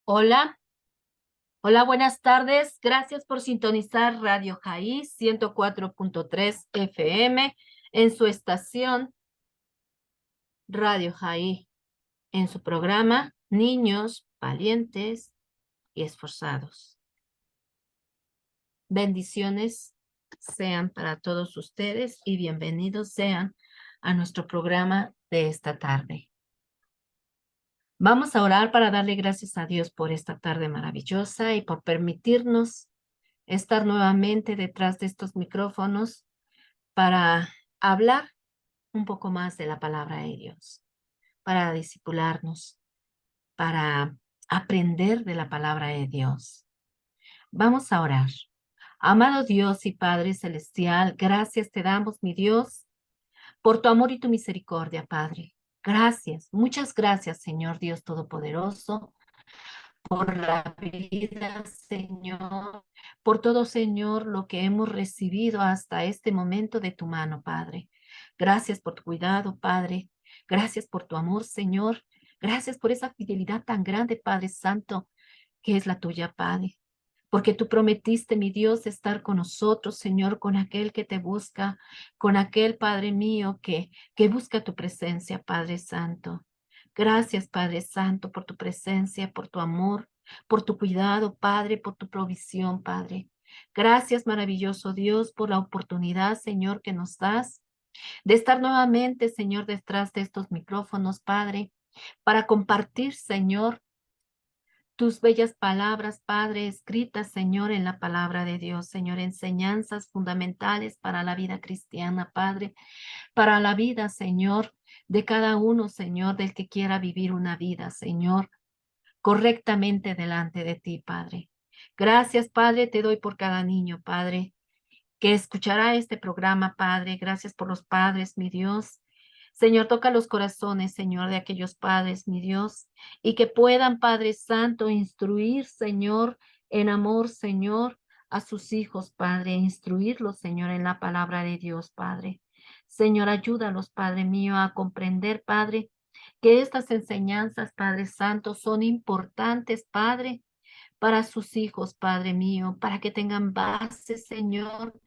Hola, hola, buenas tardes. Gracias por sintonizar Radio Jaí 104.3 FM en su estación Radio Jaí, en su programa Niños Valientes y Esforzados. Bendiciones sean para todos ustedes y bienvenidos sean a nuestro programa de esta tarde. Vamos a orar para darle gracias a Dios por esta tarde maravillosa y por permitirnos estar nuevamente detrás de estos micrófonos para hablar un poco más de la palabra de Dios, para discipularnos, para aprender de la palabra de Dios. Vamos a orar. Amado Dios y Padre Celestial, gracias te damos, mi Dios, por tu amor y tu misericordia, Padre. Gracias, muchas gracias, Señor Dios Todopoderoso, por la vida, Señor, por todo, Señor, lo que hemos recibido hasta este momento de tu mano, Padre. Gracias por tu cuidado, Padre. Gracias por tu amor, Señor. Gracias por esa fidelidad tan grande, Padre Santo, que es la tuya, Padre. Porque tú prometiste, mi Dios, estar con nosotros, Señor, con aquel que te busca, con aquel, Padre mío, que busca tu presencia, Padre Santo. Gracias, Padre Santo, por tu presencia, por tu amor, por tu cuidado, Padre, por tu provisión, Padre. Gracias, maravilloso Dios, por la oportunidad, Señor, que nos das de estar nuevamente, Señor, detrás de estos micrófonos, Padre, para compartir, Señor, tus bellas palabras, Padre, escritas, Señor, en la palabra de Dios, Señor, enseñanzas fundamentales para la vida cristiana, Padre, para la vida, Señor, de cada uno, Señor, del que quiera vivir una vida, Señor, correctamente delante de ti, Padre. Gracias, Padre, te doy por cada niño, Padre, que escuchará este programa, Padre. Gracias por los padres, mi Dios. Señor, toca los corazones, Señor, de aquellos padres, mi Dios, y que puedan, Padre Santo, instruir, Señor, en amor, Señor, a sus hijos, Padre, instruirlos, Señor, en la palabra de Dios, Padre. Señor, ayúdalos, Padre mío, a comprender, Padre, que estas enseñanzas, Padre Santo, son importantes, Padre, para sus hijos, Padre mío, para que tengan base, Señor,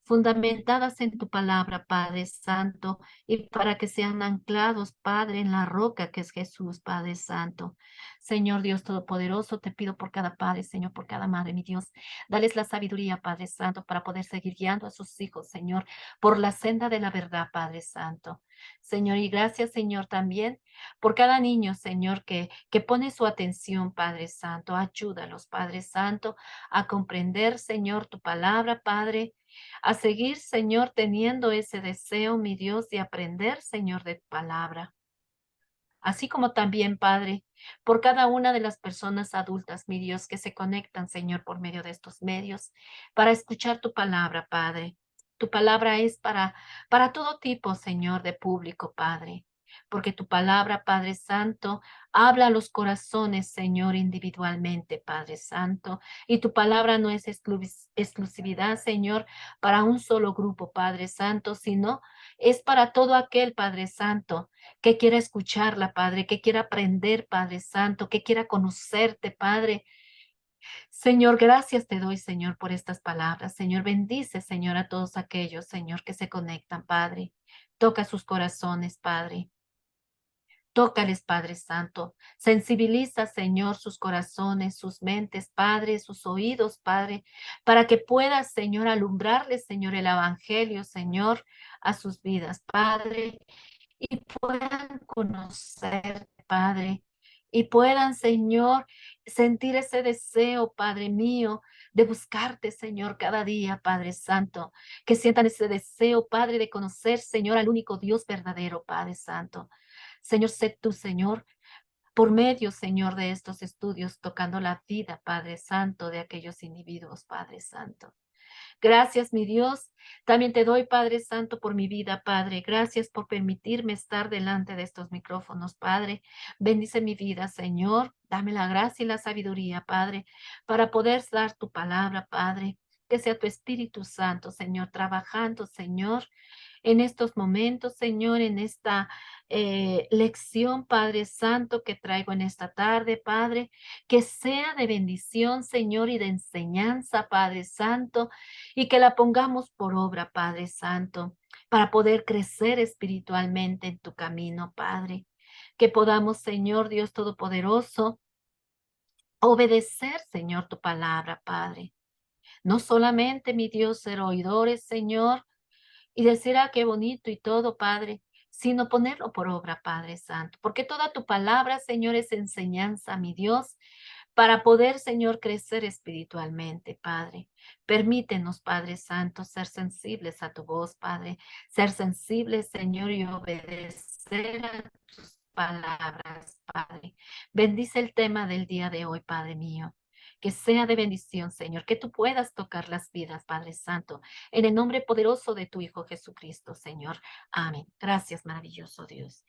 fundamentadas en tu palabra, Padre Santo, y para que sean anclados, Padre, en la roca que es Jesús, Padre Santo. Señor Dios Todopoderoso, te pido por cada padre, Señor, por cada madre, mi Dios, dales la sabiduría, Padre Santo, para poder seguir guiando a sus hijos, Señor, por la senda de la verdad, Padre Santo. Señor, y gracias, Señor, también por cada niño, Señor, que pone su atención, Padre Santo. Ayúdalos, Padre Santo, a comprender, Señor, tu palabra, Padre, a seguir, Señor, teniendo ese deseo, mi Dios, de aprender, Señor, de tu palabra. Así como también, Padre, por cada una de las personas adultas, mi Dios, que se conectan, Señor, por medio de estos medios, para escuchar tu palabra, Padre. Tu palabra es para todo tipo, Señor, de público, Padre. Porque tu palabra, Padre Santo, habla a los corazones, Señor, individualmente, Padre Santo. Y tu palabra no es exclusividad, Señor, para un solo grupo, Padre Santo, sino es para todo aquel, Padre Santo, que quiera escucharla, Padre, que quiera aprender, Padre Santo, que quiera conocerte, Padre. Señor, gracias te doy, Señor, por estas palabras. Señor, bendice, Señor, a todos aquellos, Señor, que se conectan, Padre. Toca sus corazones, Padre. Tócales, Padre Santo. Sensibiliza, Señor, sus corazones, sus mentes, Padre, sus oídos, Padre, para que puedas, Señor, alumbrarles, Señor, el Evangelio, Señor, a sus vidas, Padre, y puedan conocer, Padre, y puedan, Señor, sentir ese deseo, Padre mío, de buscarte, Señor, cada día, Padre Santo, que sientan ese deseo, Padre, de conocer, Señor, al único Dios verdadero, Padre Santo. Señor, sé tú, Señor, por medio, Señor, de estos estudios, tocando la vida, Padre Santo, de aquellos individuos, Padre Santo. Gracias, mi Dios. También te doy, Padre Santo, por mi vida, Padre. Gracias por permitirme estar delante de estos micrófonos, Padre. Bendice mi vida, Señor. Dame la gracia y la sabiduría, Padre, para poder dar tu palabra, Padre. Que sea tu Espíritu Santo, Señor, trabajando, Señor, en estos momentos, Señor, en esta lección, Padre Santo, que traigo en esta tarde, Padre, que sea de bendición, Señor, y de enseñanza, Padre Santo, y que la pongamos por obra, Padre Santo, para poder crecer espiritualmente en tu camino, Padre. Que podamos, Señor Dios Todopoderoso, obedecer, Señor, tu palabra, Padre. No solamente, mi Dios, ser oidores, Señor, y decir, ah, qué bonito y todo, Padre, sino ponerlo por obra, Padre Santo, porque toda tu palabra, Señor, es enseñanza, mi Dios, para poder, Señor, crecer espiritualmente, Padre. Permítenos, Padre Santo, ser sensibles a tu voz, Padre, ser sensibles, Señor, y obedecer a tus palabras, Padre. Bendice el tema del día de hoy, Padre mío. Que sea de bendición, Señor, que tú puedas tocar las vidas, Padre Santo, en el nombre poderoso de tu Hijo Jesucristo, Señor. Amén. Gracias, maravilloso Dios.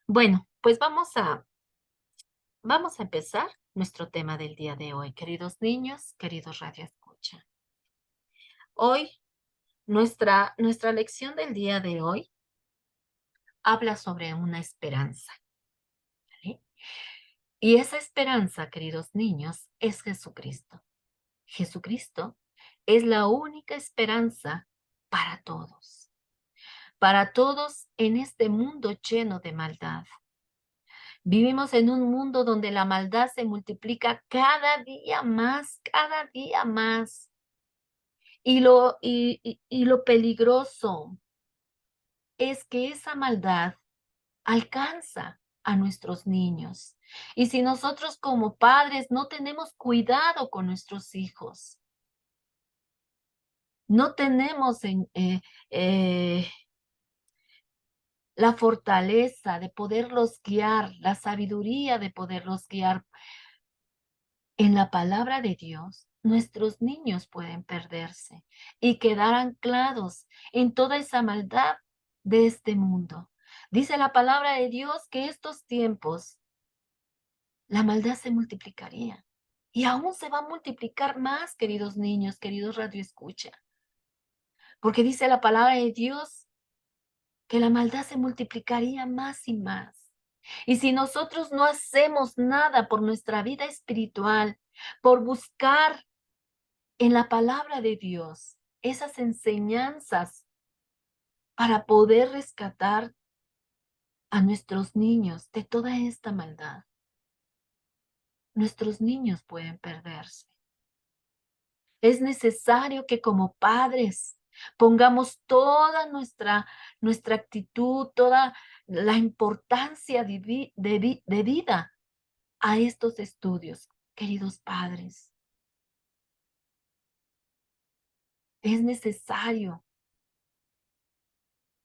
Bueno, pues vamos a empezar nuestro tema del día de hoy, queridos niños, queridos Radio Escucha. Hoy, nuestra lección del día de hoy habla sobre una esperanza, ¿vale? Y esa esperanza, queridos niños, es Jesucristo. Jesucristo es la única esperanza para todos en este mundo lleno de maldad. Vivimos en un mundo donde la maldad se multiplica cada día más, cada día más. Y lo peligroso es que esa maldad alcanza a nuestros niños. Y si nosotros como padres no tenemos cuidado con nuestros hijos, no tenemos eh, la fortaleza de poderlos guiar, la sabiduría de poderlos guiar en la palabra de Dios, nuestros niños pueden perderse y quedar anclados en toda esa maldad de este mundo. Dice la palabra de Dios que estos tiempos la maldad se multiplicaría y aún se va a multiplicar más, queridos niños, queridos Radio Escucha, porque dice la palabra de Dios que la maldad se multiplicaría más y más. Y si nosotros no hacemos nada por nuestra vida espiritual, por buscar en la palabra de Dios esas enseñanzas para poder rescatar a nuestros niños de toda esta maldad, nuestros niños pueden perderse. Es necesario que como padres pongamos toda nuestra actitud, toda la importancia de vida a estos estudios, queridos padres. Es necesario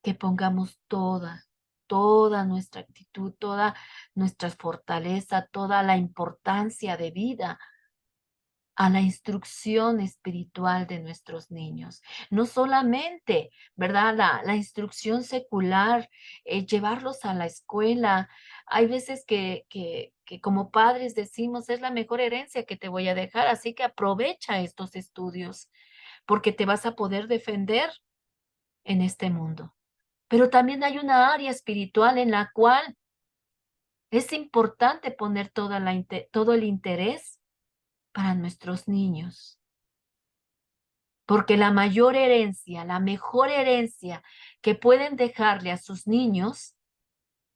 que pongamos toda nuestra actitud, toda nuestra fortaleza, toda la importancia de vida a la instrucción espiritual de nuestros niños. No solamente, ¿verdad? La instrucción secular, llevarlos a la escuela. Hay veces que como padres decimos, es la mejor herencia que te voy a dejar, así que aprovecha estos estudios, porque te vas a poder defender en este mundo. Pero también hay una área espiritual en la cual es importante poner todo el interés para nuestros niños. Porque la mayor herencia, la mejor herencia que pueden dejarle a sus niños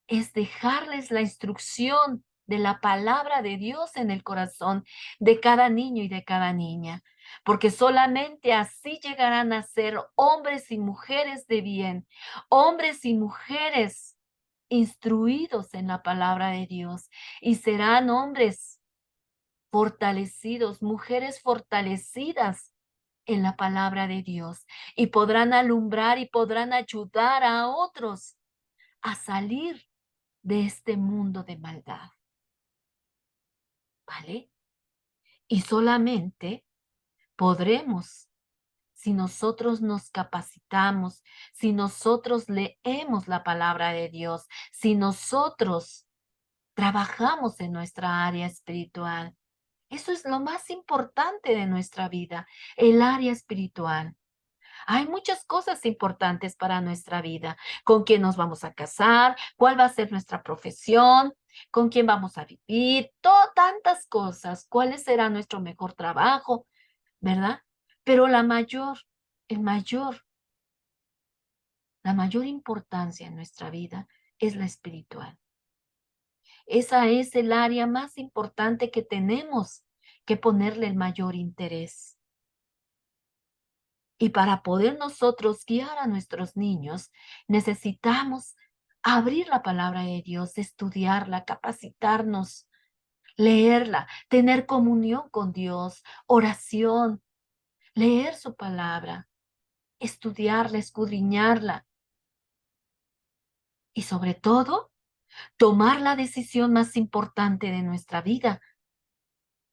es dejarles la instrucción de la palabra de Dios en el corazón de cada niño y de cada niña, porque solamente así llegarán a ser hombres y mujeres de bien, hombres y mujeres instruidos en la palabra de Dios, y serán hombres fortalecidos, mujeres fortalecidas en la palabra de Dios, y podrán alumbrar y podrán ayudar a otros a salir de este mundo de maldad, ¿vale? Y solamente podremos si nosotros nos capacitamos, si nosotros leemos la palabra de Dios, si nosotros trabajamos en nuestra área espiritual. Eso es lo más importante de nuestra vida, el área espiritual. Hay muchas cosas importantes para nuestra vida. ¿Con quién nos vamos a casar? ¿Cuál va a ser nuestra profesión? ¿Con quién vamos a vivir? Tantas cosas. ¿Cuál será nuestro mejor trabajo? ¿Verdad? Pero el la mayor importancia en nuestra vida es la espiritual. Esa es el área más importante que tenemos que ponerle el mayor interés. Y para poder nosotros guiar a nuestros niños, necesitamos abrir la palabra de Dios, estudiarla, capacitarnos, leerla, tener comunión con Dios, oración, leer su palabra, estudiarla, escudriñarla y sobre todo, tomar la decisión más importante de nuestra vida,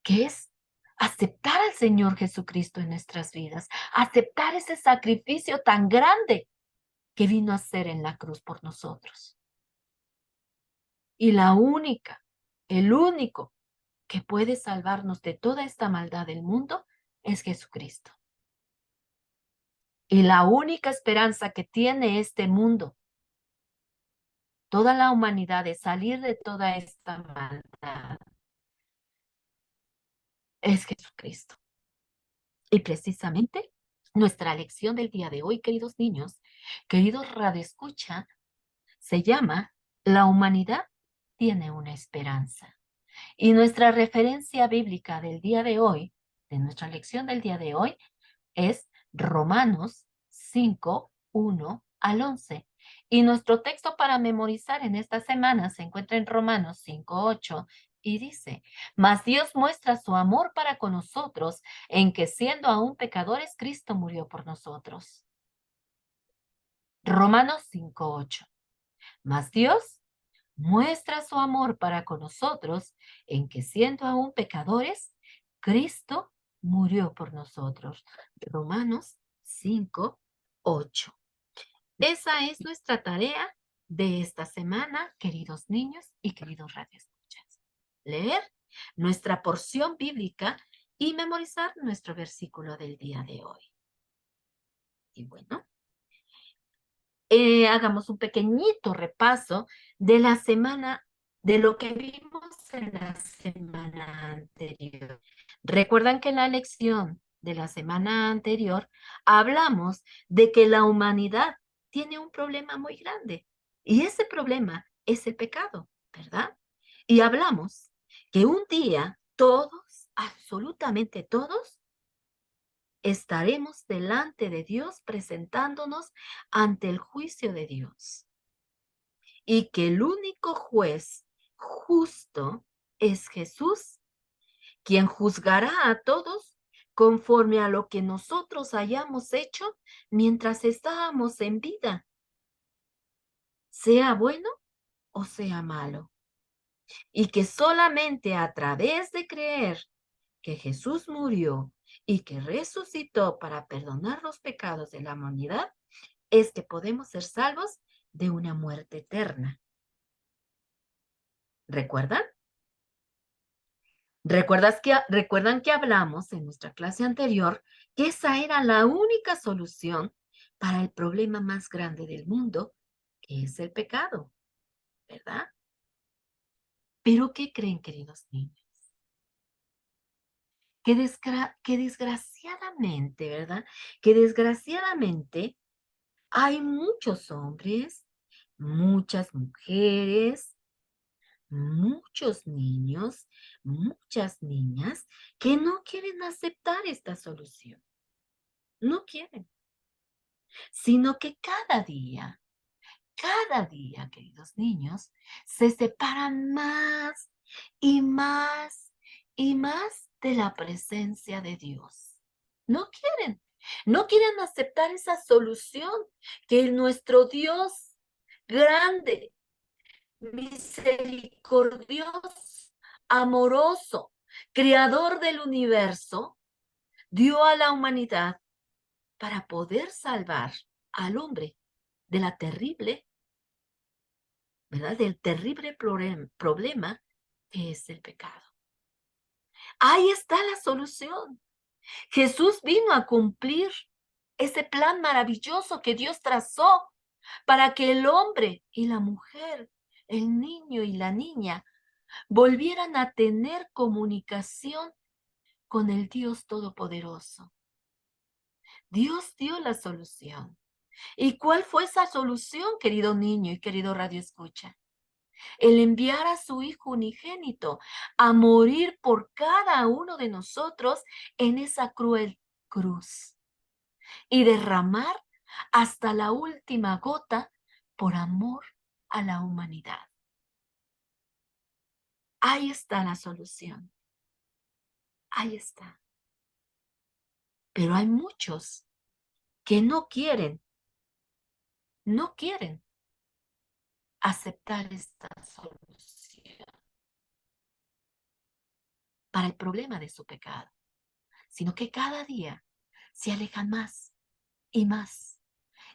que es aceptar al Señor Jesucristo en nuestras vidas, aceptar ese sacrificio tan grande que vino a hacer en la cruz por nosotros. Y el único que puede salvarnos de toda esta maldad del mundo es Jesucristo. Y la única esperanza que tiene este mundo, toda la humanidad, de salir de toda esta maldad, es Jesucristo. Y precisamente nuestra lección del día de hoy, queridos niños, queridos radioescucha, se llama La humanidad tiene una esperanza. Y nuestra referencia bíblica del día de hoy, de nuestra lección del día de hoy, es Romanos 5, 1 al 11. Y nuestro texto para memorizar en esta semana se encuentra en Romanos 5, 8 y dice, mas Dios muestra su amor para con nosotros en que siendo aún pecadores, Cristo murió por nosotros. Romanos 5, 8. Mas Dios muestra su amor para con nosotros en que siendo aún pecadores, Cristo murió por nosotros. Romanos 5, 8. Esa es nuestra tarea de esta semana, queridos niños y queridos radioescuchas. Leer nuestra porción bíblica y memorizar nuestro versículo del día de hoy. Y bueno, hagamos un pequeñito repaso de la semana, de lo que vimos en la semana anterior. Recuerdan que en la lección de la semana anterior hablamos de que la humanidad tiene un problema muy grande y ese problema es el pecado, ¿verdad? Y hablamos que un día todos, absolutamente todos, estaremos delante de Dios presentándonos ante el juicio de Dios. Y que el único juez justo es Jesús, quien juzgará a todos conforme a lo que nosotros hayamos hecho mientras estábamos en vida, sea bueno o sea malo. Y que solamente a través de creer que Jesús murió y que resucitó para perdonar los pecados de la humanidad, es que podemos ser salvos de una muerte eterna. ¿Recuerdan? ¿Recuerdan que hablamos en nuestra clase anterior que esa era la única solución para el problema más grande del mundo, que es el pecado, ¿verdad? Pero ¿qué creen, queridos niños? Que desgraciadamente, ¿verdad? Que desgraciadamente hay muchos hombres, muchas mujeres, muchos niños, muchas niñas que no quieren aceptar esta solución. No quieren, sino que cada día, queridos niños, se separan más y más y más de la presencia de Dios. No quieren, no quieren aceptar esa solución que nuestro Dios grande, misericordioso, amoroso, creador del universo, dio a la humanidad para poder salvar al hombre de la terrible, ¿verdad? Del terrible problema que es el pecado. Ahí está la solución. Jesús vino a cumplir ese plan maravilloso que Dios trazó para que el hombre y la mujer, el niño y la niña, volvieran a tener comunicación con el Dios Todopoderoso. Dios dio la solución. ¿Y cuál fue esa solución, querido niño y querido radio escucha? El enviar a su Hijo unigénito a morir por cada uno de nosotros en esa cruel cruz y derramar hasta la última gota por amor a la humanidad. Ahí está la solución. Ahí está. Pero hay muchos que no quieren aceptar esta solución para el problema de su pecado, sino que cada día se alejan más y más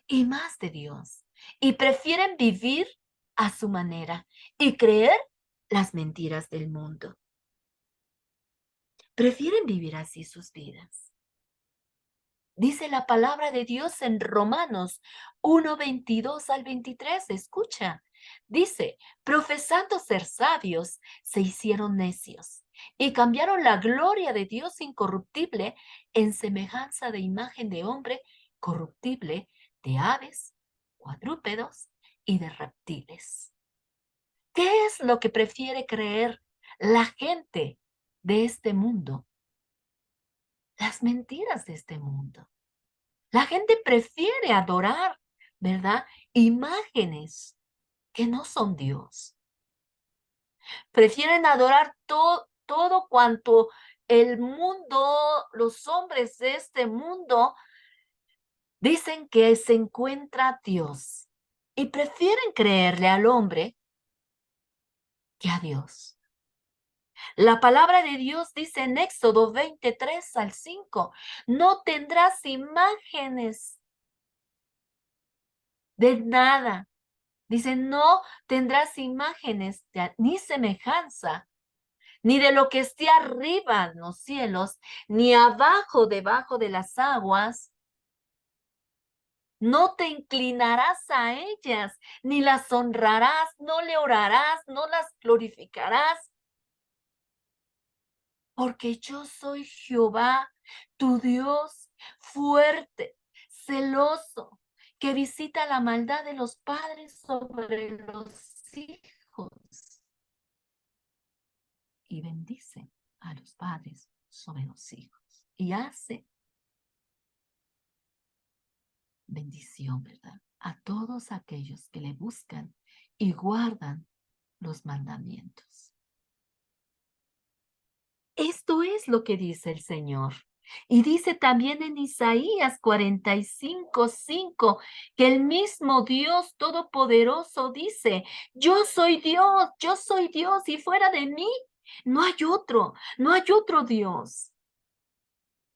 y más de Dios y prefieren vivir a su manera y creer las mentiras del mundo. Prefieren vivir así sus vidas. Dice la palabra de Dios en Romanos 1:22 al 23. Escucha. Dice, profesando ser sabios, se hicieron necios y cambiaron la gloria de Dios incorruptible en semejanza de imagen de hombre corruptible, de aves, cuadrúpedos y de reptiles. ¿Qué es lo que prefiere creer la gente de este mundo? Las mentiras de este mundo. La gente prefiere adorar, ¿verdad? Imágenes que no son Dios. Prefieren adorar todo cuanto el mundo, los hombres de este mundo dicen que se encuentra Dios. Y prefieren creerle al hombre que a Dios. La palabra de Dios dice en Éxodo 23 al 5, no tendrás imágenes de nada. Dice, no tendrás imágenes ni semejanza, ni de lo que esté arriba en los cielos, ni abajo debajo de las aguas. No te inclinarás a ellas, ni las honrarás, no le orarás, no las glorificarás. Porque yo soy Jehová, tu Dios, fuerte, celoso, que visita la maldad de los padres sobre los hijos y bendice a los padres sobre los hijos y hace bendición, ¿verdad? A todos aquellos que le buscan y guardan los mandamientos. Esto es lo que dice el Señor. Y dice también en Isaías 45:5 que el mismo Dios Todopoderoso dice, yo soy Dios y fuera de mí no hay otro Dios.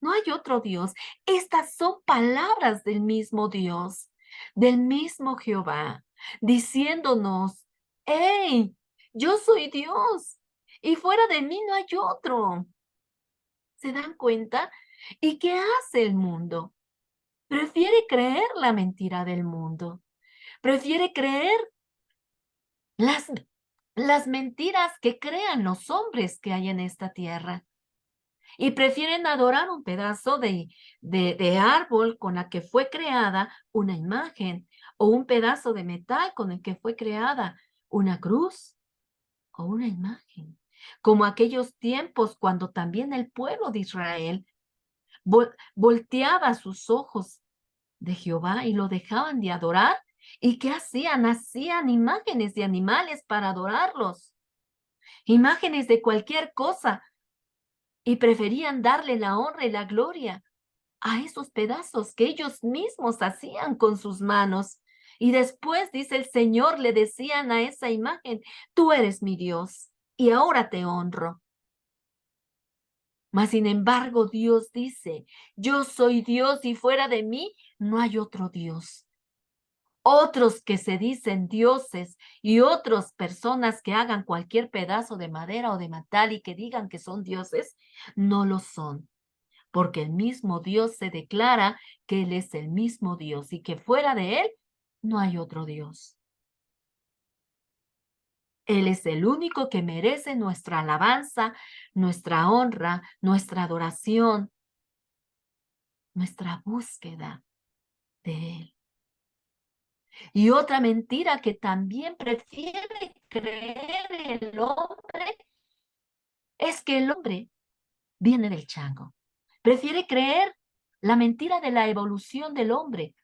No hay otro Dios. Estas son palabras del mismo Dios, del mismo Jehová, diciéndonos, hey, yo soy Dios y fuera de mí no hay otro. ¿Se dan cuenta? ¿Y qué hace el mundo? Prefiere creer la mentira del mundo. Prefiere creer las mentiras que crean los hombres que hay en esta tierra. Y prefieren adorar un pedazo de árbol con la que fue creada una imagen o un pedazo de metal con el que fue creada una cruz o una imagen. Como aquellos tiempos cuando también el pueblo de Israel volteaba sus ojos de Jehová y lo dejaban de adorar. ¿Y qué hacían? Hacían imágenes de animales para adorarlos, imágenes de cualquier cosa, y preferían darle la honra y la gloria a esos pedazos que ellos mismos hacían con sus manos. Y después, dice el Señor, le decían a esa imagen, tú eres mi Dios y ahora te honro. Mas sin embargo, Dios dice, yo soy Dios y fuera de mí no hay otro Dios. Otros que se dicen dioses y otras personas que hagan cualquier pedazo de madera o de metal y que digan que son dioses, no lo son. porque el mismo Dios se declara que Él es el mismo Dios y que fuera de Él no hay otro Dios. Él es el único que merece nuestra alabanza, nuestra honra, nuestra adoración, nuestra búsqueda de Él. Y otra mentira que también prefiere creer el hombre es que el hombre viene del chango. Prefiere creer la mentira de la evolución del hombre,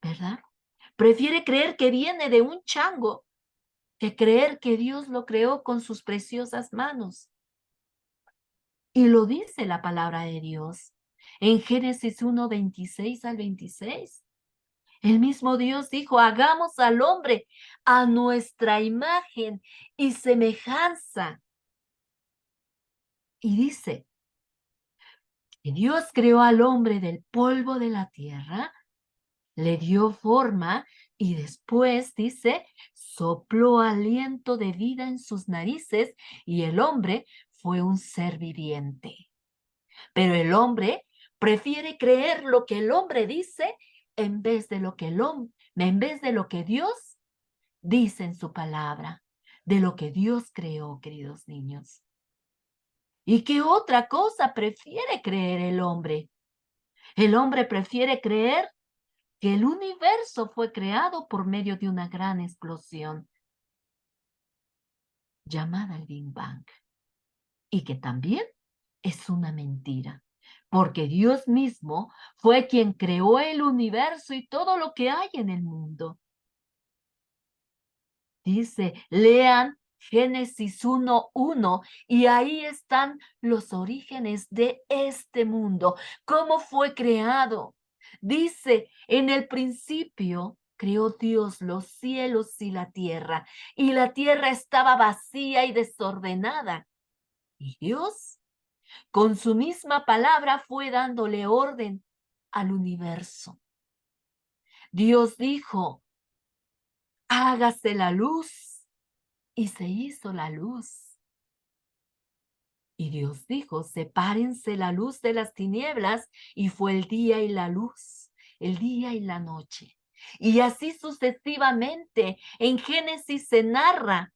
¿verdad? Prefiere creer que viene de un chango que creer que Dios lo creó con sus preciosas manos. Y lo dice la palabra de Dios en Génesis 1, 26 al 26. El mismo Dios dijo, hagamos al hombre a nuestra imagen y semejanza. Y dice que Dios creó al hombre del polvo de la tierra, le dio forma y después, dice, sopló aliento de vida en sus narices y el hombre fue un ser viviente. Pero el hombre prefiere creer lo que el hombre dice en vez de lo que Dios dice en su palabra, de lo que Dios creó, queridos niños. ¿Y qué otra cosa prefiere creer el hombre? El hombre prefiere creer que el universo fue creado por medio de una gran explosión llamada el Big Bang y que también es una mentira, porque Dios mismo fue quien creó el universo y todo lo que hay en el mundo. Dice, lean Génesis 1:1 y ahí están los orígenes de este mundo, cómo fue creado. Dice, en el principio creó Dios los cielos y la tierra estaba vacía y desordenada. Y Dios, con su misma palabra, fue dándole orden al universo. Dios dijo, hágase la luz. Y se hizo la luz. Y Dios dijo, sepárense la luz de las tinieblas, y fue el día y la luz, el día y la noche. Y así sucesivamente, en Génesis se narra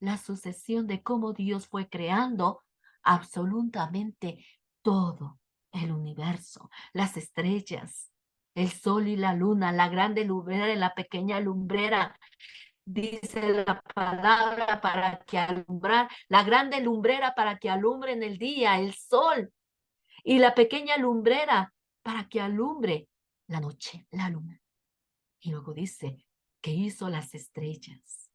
la sucesión de cómo Dios fue creando absolutamente todo el universo, las estrellas, el sol y la luna, la grande lumbrera y la pequeña lumbrera, dice la palabra, para que alumbrar, la grande lumbrera para que alumbre en el día el sol y la pequeña lumbrera para que alumbre la noche, la luna. Y luego dice que hizo las estrellas.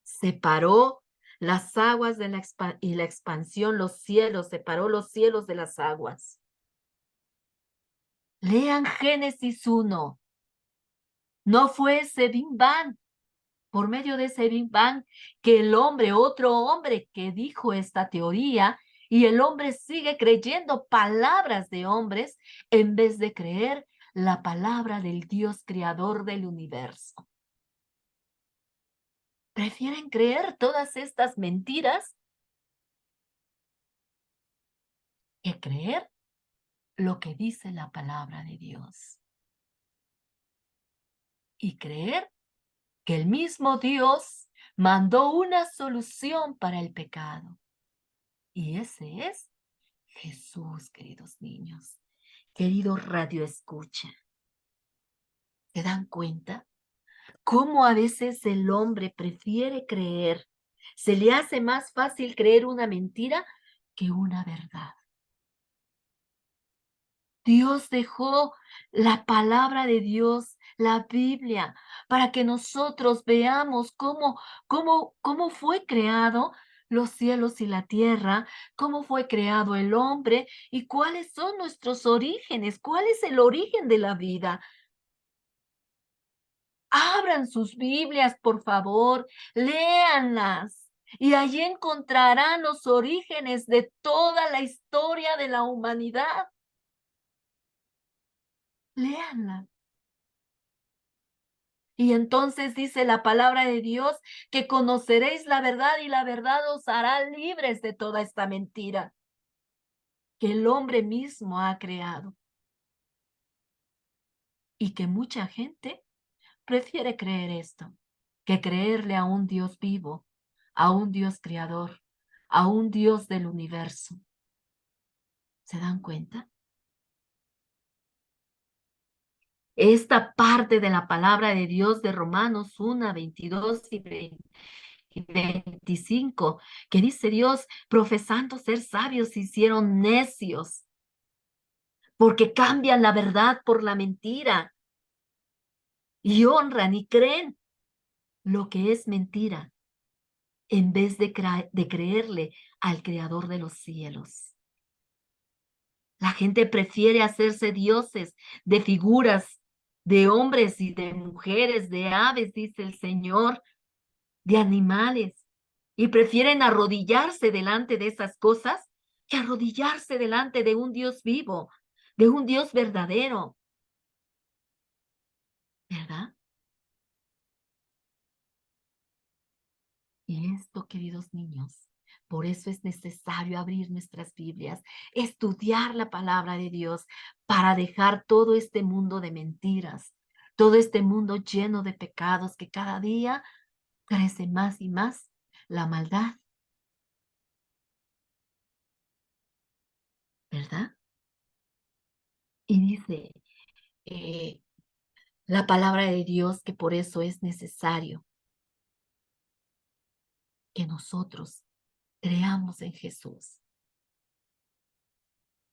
Separó las aguas de y la expansión, los cielos, separó los cielos de las aguas. Lean Génesis 1. No fue ese Big Bang, por medio de ese Big Bang, que el hombre, otro hombre que dijo esta teoría, y el hombre sigue creyendo palabras de hombres en vez de creer la palabra del Dios creador del universo. Prefieren creer todas estas mentiras que creer lo que dice la palabra de Dios. Y creer que el mismo Dios mandó una solución para el pecado. Y ese es Jesús, queridos niños, queridos radio escucha. ¿Se dan cuenta cómo a veces el hombre prefiere creer? Se le hace más fácil creer una mentira que una verdad. Dios dejó la palabra de Dios, la Biblia, para que nosotros veamos cómo fue creado los cielos y la tierra, cómo fue creado el hombre y cuáles son nuestros orígenes, cuál es el origen de la vida. Abran sus Biblias, por favor, léanlas y allí encontrarán los orígenes de toda la historia de la humanidad. Léanlas. Y entonces dice la palabra de Dios que conoceréis la verdad y la verdad os hará libres de toda esta mentira. que el hombre mismo ha creado y que mucha gente prefiere creer esto que creerle a un Dios vivo, a un Dios creador, a un Dios del universo. ¿Se dan cuenta? Esta parte de la palabra de Dios de Romanos 1, 22 y 25, que dice Dios, profesando ser sabios, se hicieron necios, porque cambian la verdad por la mentira y honran y creen lo que es mentira en vez de creerle al creador de los cielos. La gente prefiere hacerse dioses de figuras, de hombres y de mujeres, de aves, dice el Señor, de animales, y prefieren arrodillarse delante de esas cosas que arrodillarse delante de un Dios vivo, de un Dios verdadero, ¿verdad? Y esto, queridos niños, por eso es necesario abrir nuestras Biblias, estudiar la palabra de Dios para dejar todo este mundo de mentiras, todo este mundo lleno de pecados que cada día crece más y más la maldad, ¿verdad? Y dice eh, la palabra de Dios que por eso es necesario que nosotros creamos en Jesús,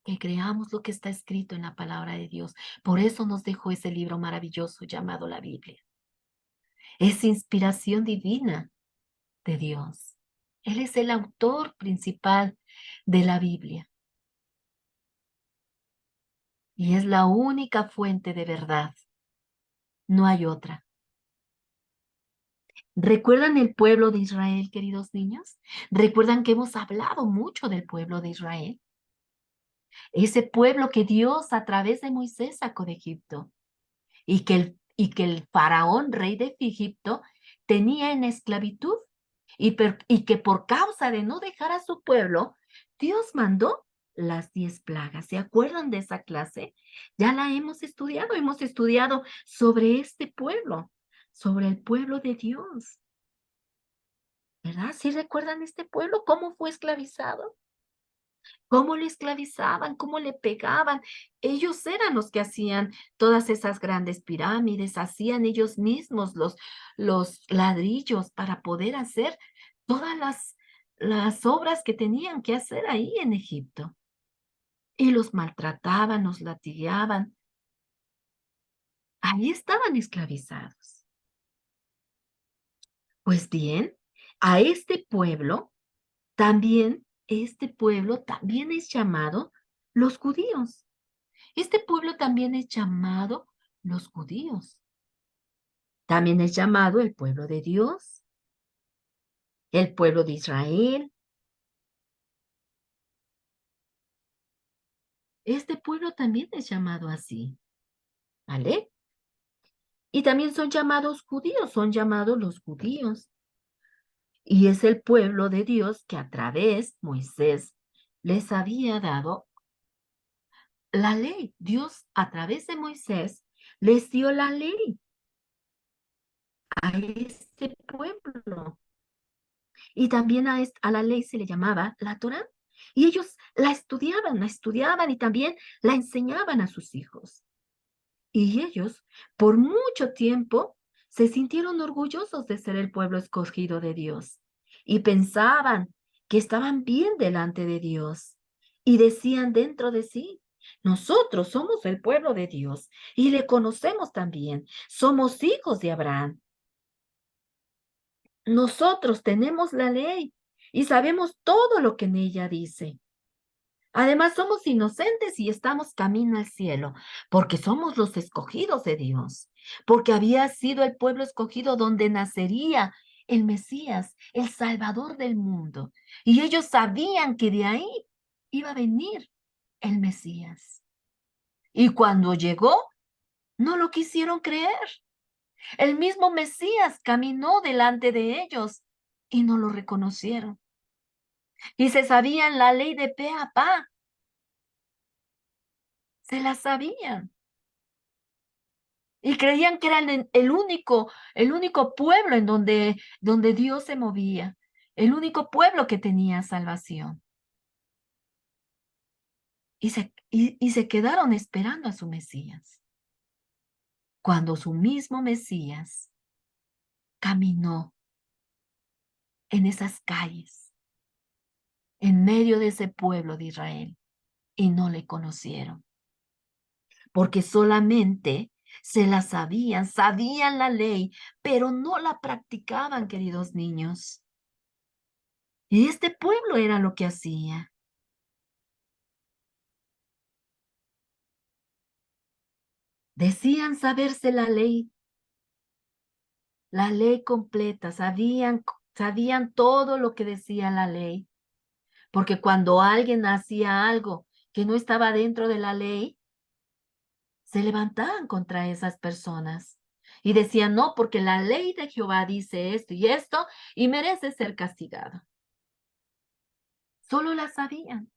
que creamos lo que está escrito en la palabra de Dios. Por eso nos dejó ese libro maravilloso llamado la Biblia. Es inspiración divina de Dios. Él es el autor principal de la Biblia y es la única fuente de verdad. No hay otra. ¿Recuerdan el pueblo de Israel, queridos niños? ¿Recuerdan que hemos hablado mucho del pueblo de Israel? Ese pueblo que Dios a través de Moisés sacó de Egipto y que el faraón, rey de Egipto, tenía en esclavitud y que por causa de no dejar a su pueblo, Dios mandó las 10 plagas. ¿Se acuerdan de esa clase? Ya la hemos estudiado sobre este pueblo, sobre el pueblo de Dios, ¿verdad? ¿Sí recuerdan este pueblo? ¿Cómo fue esclavizado? ¿Cómo le esclavizaban? ¿Cómo le pegaban? Ellos eran los que hacían todas esas grandes pirámides, hacían ellos mismos los ladrillos para poder hacer todas las obras que tenían que hacer ahí en Egipto. Y los maltrataban, los latigaban. Ahí estaban esclavizados. Pues bien, a este pueblo también es llamado los judíos. Este pueblo también es llamado los judíos. También es llamado el pueblo de Dios, el pueblo de Israel. Este pueblo también es llamado así, ¿vale? Y también son llamados judíos, son llamados los judíos. Y es el pueblo de Dios que a través Moisés les había dado la ley. Dios a través de Moisés les dio la ley a este pueblo. Y también a la ley se le llamaba la Torá. Y ellos la estudiaban y también la enseñaban a sus hijos. Y ellos, por mucho tiempo, se sintieron orgullosos de ser el pueblo escogido de Dios. Y pensaban que estaban bien delante de Dios. Y decían dentro de sí, nosotros somos el pueblo de Dios y le conocemos también. Somos hijos de Abraham. Nosotros tenemos la ley y sabemos todo lo que en ella dice. Además, somos inocentes y estamos camino al cielo, porque somos los escogidos de Dios, porque había sido el pueblo escogido donde nacería el Mesías, el Salvador del mundo. Y ellos sabían que de ahí iba a venir el Mesías. Y cuando llegó, no lo quisieron creer. El mismo Mesías caminó delante de ellos y no lo reconocieron. Y se sabían la ley de pe a pa. Se la sabían. Y creían que eran el único pueblo en donde Dios se movía, el único pueblo que tenía salvación. Y se quedaron esperando a su Mesías. Cuando su mismo Mesías caminó en esas calles, en medio de ese pueblo de Israel, y no le conocieron, porque solamente se la sabían la ley, pero no la practicaban, queridos niños. Y este pueblo era lo que hacía. Decían saberse la ley completa, sabían todo lo que decía la ley, porque cuando alguien hacía algo que no estaba dentro de la ley, se levantaban contra esas personas y decían, no, porque la ley de Jehová dice esto, y merece ser castigado. Solo la sabían,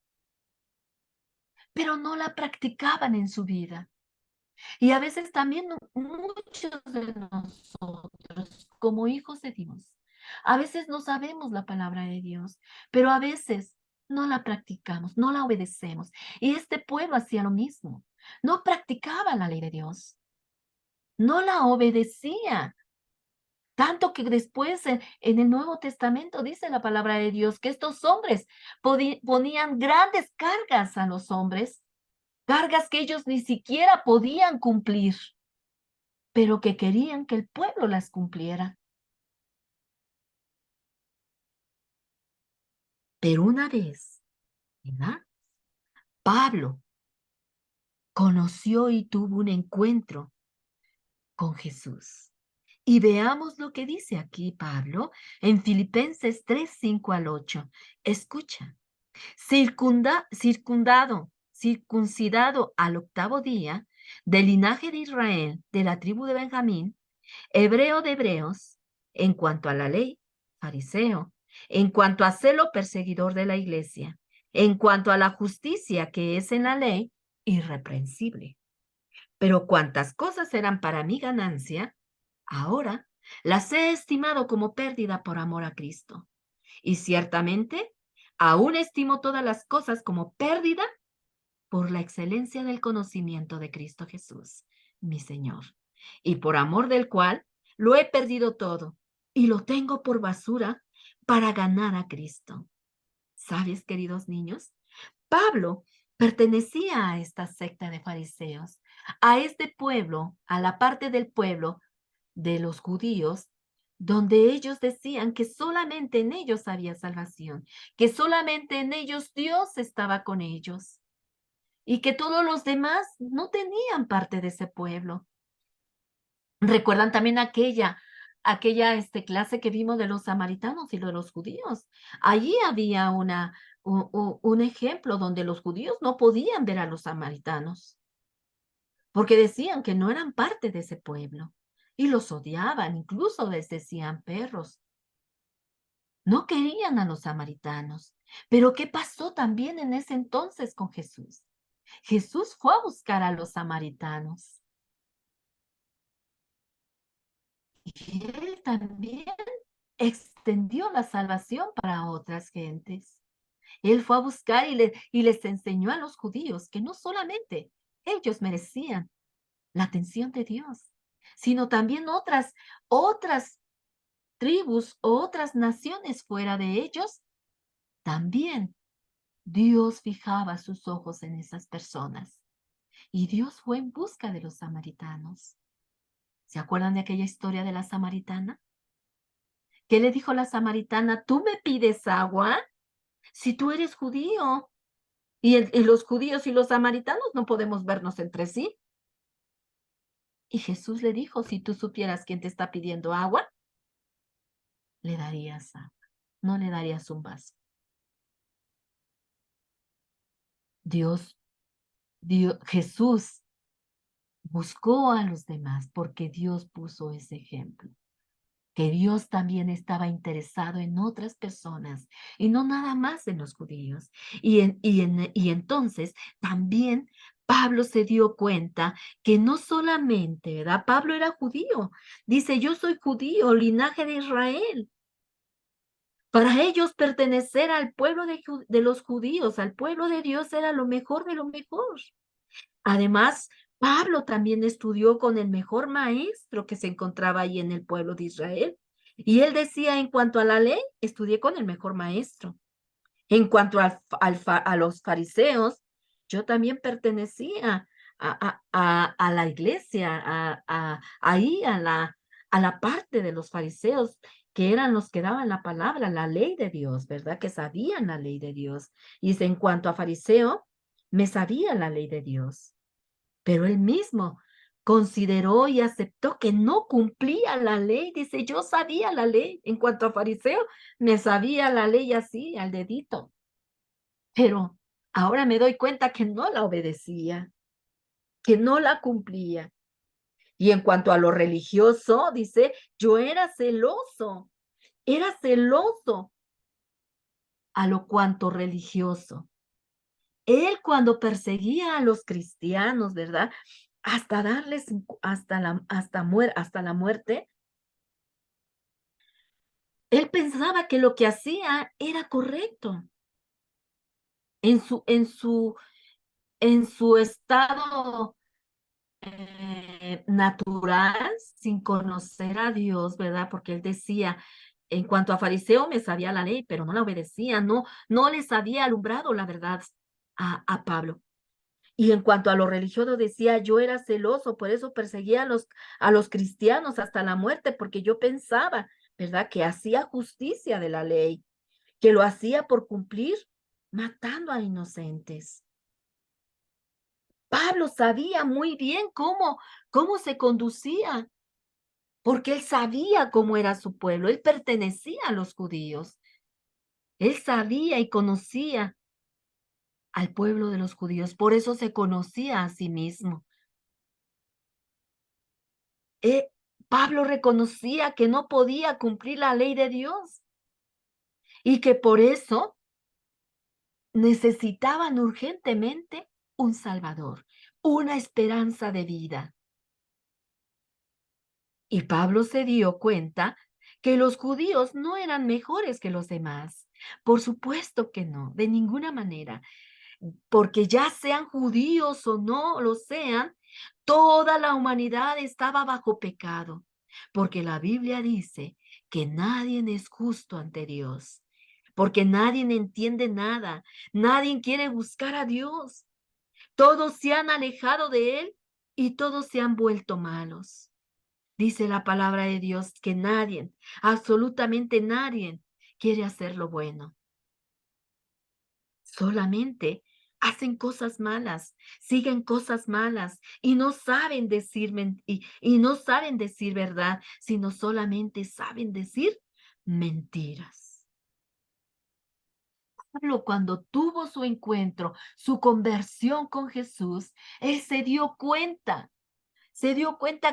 pero no la practicaban en su vida. Y a veces también muchos de nosotros, como hijos de Dios, a veces no sabemos la palabra de Dios, pero a veces no la practicamos, no la obedecemos. Y este pueblo hacía lo mismo. No practicaba la ley de Dios, no la obedecía. Tanto que después en el Nuevo Testamento dice la palabra de Dios que estos hombres ponían grandes cargas a los hombres, cargas que ellos ni siquiera podían cumplir, pero que querían que el pueblo las cumpliera. Pero una vez, ¿verdad? Pablo conoció y tuvo un encuentro con Jesús. Y veamos lo que dice aquí Pablo en Filipenses 3:5 al 8. Escucha. Circuncidado al octavo día, del linaje de Israel, de la tribu de Benjamín, hebreo de hebreos, en cuanto a la ley, fariseo, en cuanto a celo, perseguidor de la iglesia, en cuanto a la justicia que es en la ley, irreprensible. Pero cuantas cosas eran para mi ganancia, ahora las he estimado como pérdida por amor a Cristo. Y ciertamente, aún estimo todas las cosas como pérdida por la excelencia del conocimiento de Cristo Jesús, mi Señor, y por amor del cual lo he perdido todo y lo tengo por basura para ganar a Cristo. ¿Sabes, queridos niños? Pablo pertenecía a esta secta de fariseos, a este pueblo, a la parte del pueblo de los judíos, donde ellos decían que solamente en ellos había salvación, que solamente en ellos Dios estaba con ellos y que todos los demás no tenían parte de ese pueblo. Recuerdan también aquella clase que vimos de los samaritanos y de los judíos. Allí había un ejemplo donde los judíos no podían ver a los samaritanos porque decían que no eran parte de ese pueblo y los odiaban, incluso les decían perros. No querían a los samaritanos. Pero ¿qué pasó también en ese entonces con Jesús? Jesús fue a buscar a los samaritanos y él también extendió la salvación para otras gentes. Él fue a buscar y les enseñó a los judíos que no solamente ellos merecían la atención de Dios, sino también otras tribus o otras naciones fuera de ellos, también Dios fijaba sus ojos en esas personas. Y Dios fue en busca de los samaritanos. ¿Se acuerdan de aquella historia de la samaritana? ¿Qué le dijo la samaritana? ¿Tú me pides agua? Si tú eres judío. Y los judíos y los samaritanos no podemos vernos entre sí. Y Jesús le dijo, si tú supieras quién te está pidiendo agua, le darías agua, no le darías un vaso. Jesús buscó a los demás porque Dios puso ese ejemplo, que Dios también estaba interesado en otras personas y no nada más en los judíos. Y entonces también Pablo se dio cuenta que no solamente, ¿verdad? Pablo era judío. Dice, yo soy judío, linaje de Israel. Para ellos pertenecer al pueblo de los judíos, al pueblo de Dios, era lo mejor de lo mejor. Además, Pablo también estudió con el mejor maestro que se encontraba ahí en el pueblo de Israel. Y él decía, en cuanto a la ley, estudié con el mejor maestro. En cuanto a los fariseos, yo también pertenecía a la iglesia, ahí a la parte de los fariseos, que eran los que daban la palabra, la ley de Dios, ¿verdad? Que sabían la ley de Dios. Y dice, en cuanto a fariseo, me sabía la ley de Dios, pero él mismo consideró y aceptó que no cumplía la ley. Dice, yo sabía la ley. En cuanto a fariseo, me sabía la ley así, al dedito. Pero ahora me doy cuenta que no la obedecía, que no la cumplía. Y en cuanto a lo religioso, dice, yo era celoso a lo cuanto religioso. Él cuando perseguía a los cristianos, ¿verdad? Hasta darles, hasta la muerte, él pensaba que lo que hacía era correcto. En su, en su, en su estado natural, sin conocer a Dios, ¿verdad? Porque él decía, en cuanto a fariseo, me sabía la ley, pero no la obedecía, no les había alumbrado la verdad a Pablo. Y en cuanto a lo religioso, decía, yo era celoso, por eso perseguía a los cristianos hasta la muerte, porque yo pensaba, ¿verdad? Que hacía justicia de la ley, que lo hacía por cumplir, matando a inocentes. Pablo sabía muy bien cómo se conducía, porque él sabía cómo era su pueblo, él pertenecía a los judíos, él sabía y conocía al pueblo de los judíos, por eso se conocía a sí mismo. Eh, Pablo reconocía que no podía cumplir la ley de Dios y que por eso necesitaban urgentemente un Salvador, una esperanza de vida. Y Pablo se dio cuenta que los judíos no eran mejores que los demás. Por supuesto que no, de ninguna manera, porque ya sean judíos o no lo sean, toda la humanidad estaba bajo pecado, porque la Biblia dice que nadie es justo ante Dios, porque nadie entiende nada, nadie quiere buscar a Dios, todos se han alejado de Él y todos se han vuelto malos. Dice la palabra de Dios que nadie, absolutamente nadie, quiere hacer lo bueno. Solamente hacen cosas malas, siguen cosas malas y no saben decir y no saben decir verdad, sino solamente saben decir mentiras. Pablo, cuando tuvo su encuentro, su conversión con Jesús, él se dio cuenta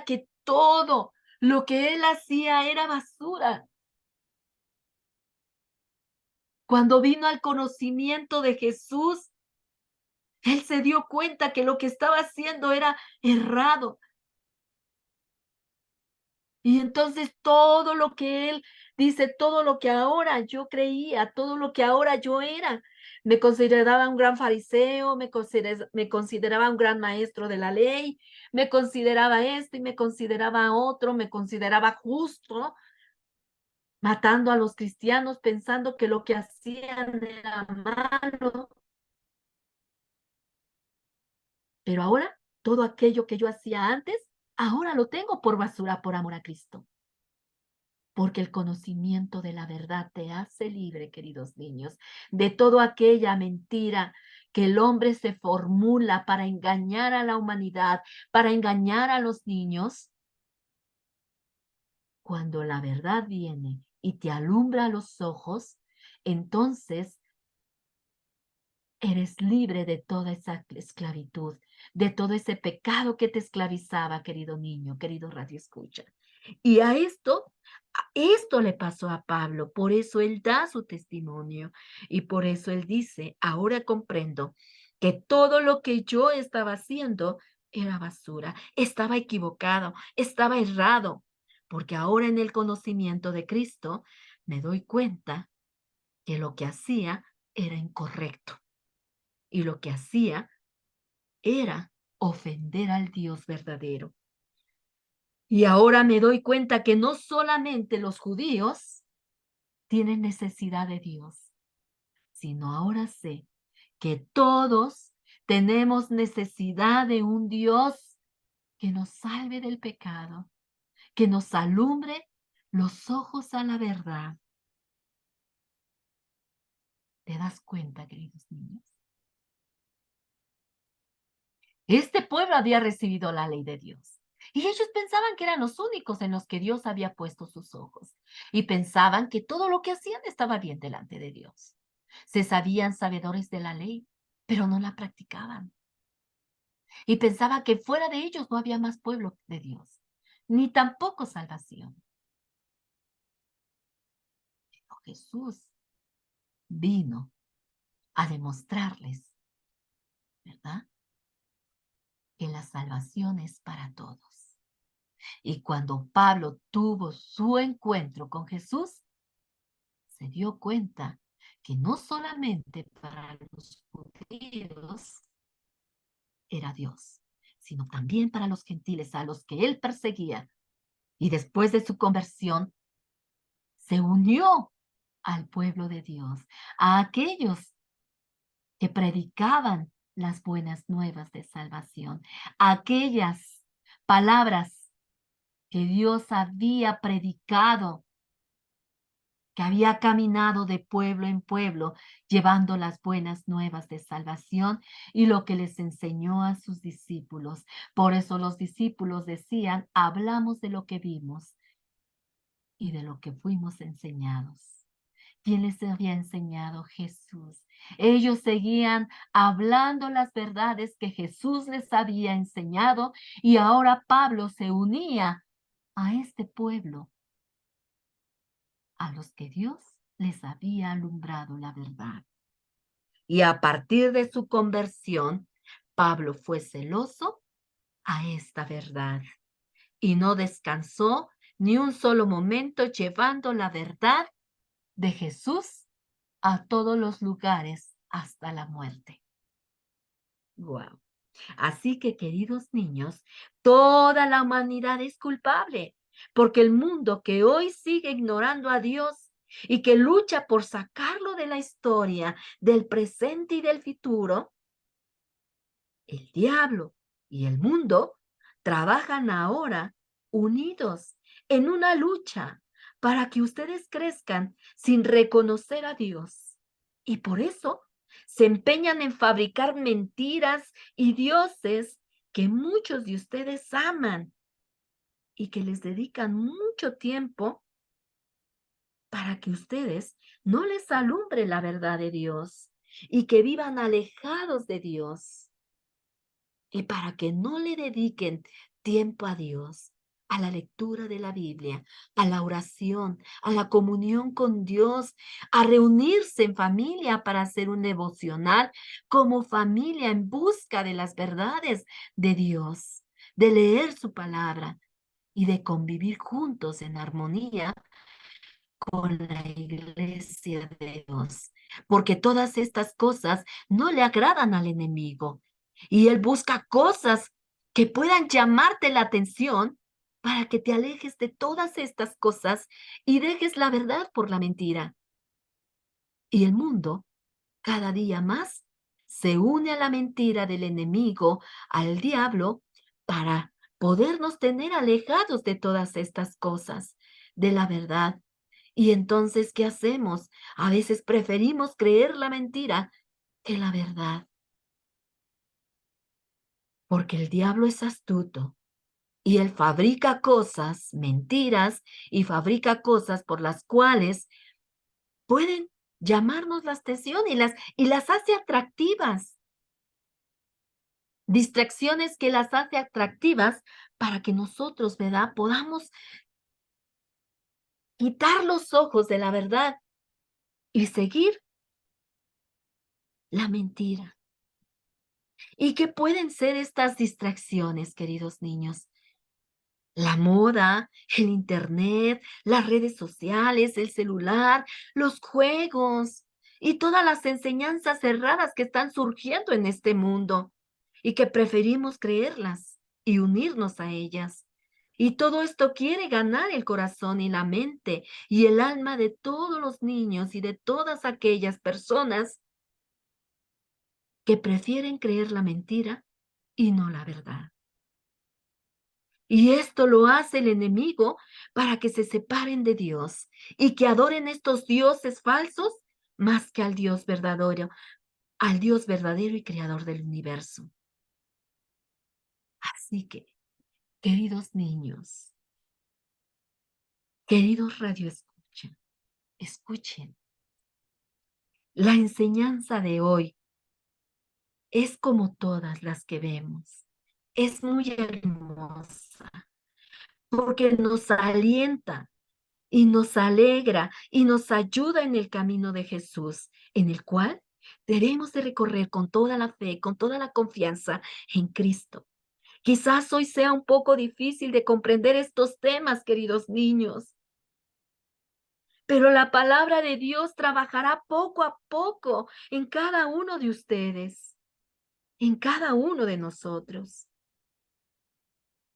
que todo lo que él hacía era basura. Cuando vino al conocimiento de Jesús, él se dio cuenta que lo que estaba haciendo era errado. Y entonces todo lo que él dice, todo lo que ahora yo creía, todo lo que ahora yo era, me consideraba un gran fariseo, me consideraba un gran maestro de la ley, me consideraba esto y me consideraba otro, me consideraba justo, matando a los cristianos pensando que lo que hacían era malo. Pero ahora, todo aquello que yo hacía antes, ahora lo tengo por basura por amor a Cristo. Porque el conocimiento de la verdad te hace libre, queridos niños, de toda aquella mentira que el hombre se formula para engañar a la humanidad, para engañar a los niños. Cuando la verdad viene y te alumbra los ojos, entonces eres libre de toda esa esclavitud, de todo ese pecado que te esclavizaba, querido niño, querido radio escucha. Y a esto le pasó a Pablo, por eso él da su testimonio y por eso él dice, ahora comprendo que todo lo que yo estaba haciendo era basura, estaba equivocado, estaba errado, porque ahora en el conocimiento de Cristo me doy cuenta que lo que hacía era incorrecto y lo que hacía era ofender al Dios verdadero. Y ahora me doy cuenta que no solamente los judíos tienen necesidad de Dios, sino ahora sé que todos tenemos necesidad de un Dios que nos salve del pecado, que nos alumbre los ojos a la verdad. ¿Te das cuenta, queridos niños? Este pueblo había recibido la ley de Dios. Y ellos pensaban que eran los únicos en los que Dios había puesto sus ojos. Y pensaban que todo lo que hacían estaba bien delante de Dios. Se sabían sabedores de la ley, pero no la practicaban. Y pensaban que fuera de ellos no había más pueblo de Dios, ni tampoco salvación. Pero Jesús vino a demostrarles, ¿verdad?, que la salvación es para todos. Y cuando Pablo tuvo su encuentro con Jesús, se dio cuenta que no solamente para los judíos era Dios, sino también para los gentiles a los que él perseguía. Y después de su conversión, se unió al pueblo de Dios, a aquellos que predicaban las buenas nuevas de salvación, aquellas palabras que Dios había predicado, que había caminado de pueblo en pueblo, llevando las buenas nuevas de salvación y lo que les enseñó a sus discípulos. Por eso los discípulos decían, hablamos de lo que vimos y de lo que fuimos enseñados. ¿Quién les había enseñado? Jesús. Ellos seguían hablando las verdades que Jesús les había enseñado y ahora Pablo se unía a este pueblo, a los que Dios les había alumbrado la verdad. Y a partir de su conversión, Pablo fue celoso a esta verdad y no descansó ni un solo momento llevando la verdad de Jesús a todos los lugares hasta la muerte. Wow. Así que, queridos niños, toda la humanidad es culpable, porque el mundo que hoy sigue ignorando a Dios y que lucha por sacarlo de la historia, del presente y del futuro, el diablo y el mundo trabajan ahora unidos en una lucha para que ustedes crezcan sin reconocer a Dios. Y por eso se empeñan en fabricar mentiras y dioses que muchos de ustedes aman y que les dedican mucho tiempo para que ustedes no les alumbre la verdad de Dios y que vivan alejados de Dios. Y para que no le dediquen tiempo a Dios, a la lectura de la Biblia, a la oración, a la comunión con Dios, a reunirse en familia para hacer un devocional como familia en busca de las verdades de Dios, de leer su palabra y de convivir juntos en armonía con la iglesia de Dios, porque todas estas cosas no le agradan al enemigo y él busca cosas que puedan llamarte la atención para que te alejes de todas estas cosas y dejes la verdad por la mentira. Y el mundo, cada día más, se une a la mentira del enemigo, al diablo, para podernos tener alejados de todas estas cosas, de la verdad. Y entonces, ¿qué hacemos? A veces preferimos creer la mentira que la verdad, porque el diablo es astuto y él fabrica cosas, mentiras, y fabrica cosas por las cuales pueden llamarnos la atención y las hace atractivas. Distracciones que las hace atractivas para que nosotros, ¿verdad?, podamos quitar los ojos de la verdad y seguir la mentira. ¿Y qué pueden ser estas distracciones, queridos niños? La moda, el internet, las redes sociales, el celular, los juegos y todas las enseñanzas erradas que están surgiendo en este mundo y que preferimos creerlas y unirnos a ellas. Y todo esto quiere ganar el corazón y la mente y el alma de todos los niños y de todas aquellas personas que prefieren creer la mentira y no la verdad. Y esto lo hace el enemigo para que se separen de Dios y que adoren estos dioses falsos más que al Dios verdadero y creador del universo. Así que, queridos niños, queridos radioescucha, escuchen. La enseñanza de hoy es como todas las que vemos. Es muy hermosa porque nos alienta y nos alegra y nos ayuda en el camino de Jesús, en el cual debemos de recorrer con toda la fe, con toda la confianza en Cristo. Quizás hoy sea un poco difícil de comprender estos temas, queridos niños, pero la palabra de Dios trabajará poco a poco en cada uno de ustedes, en cada uno de nosotros.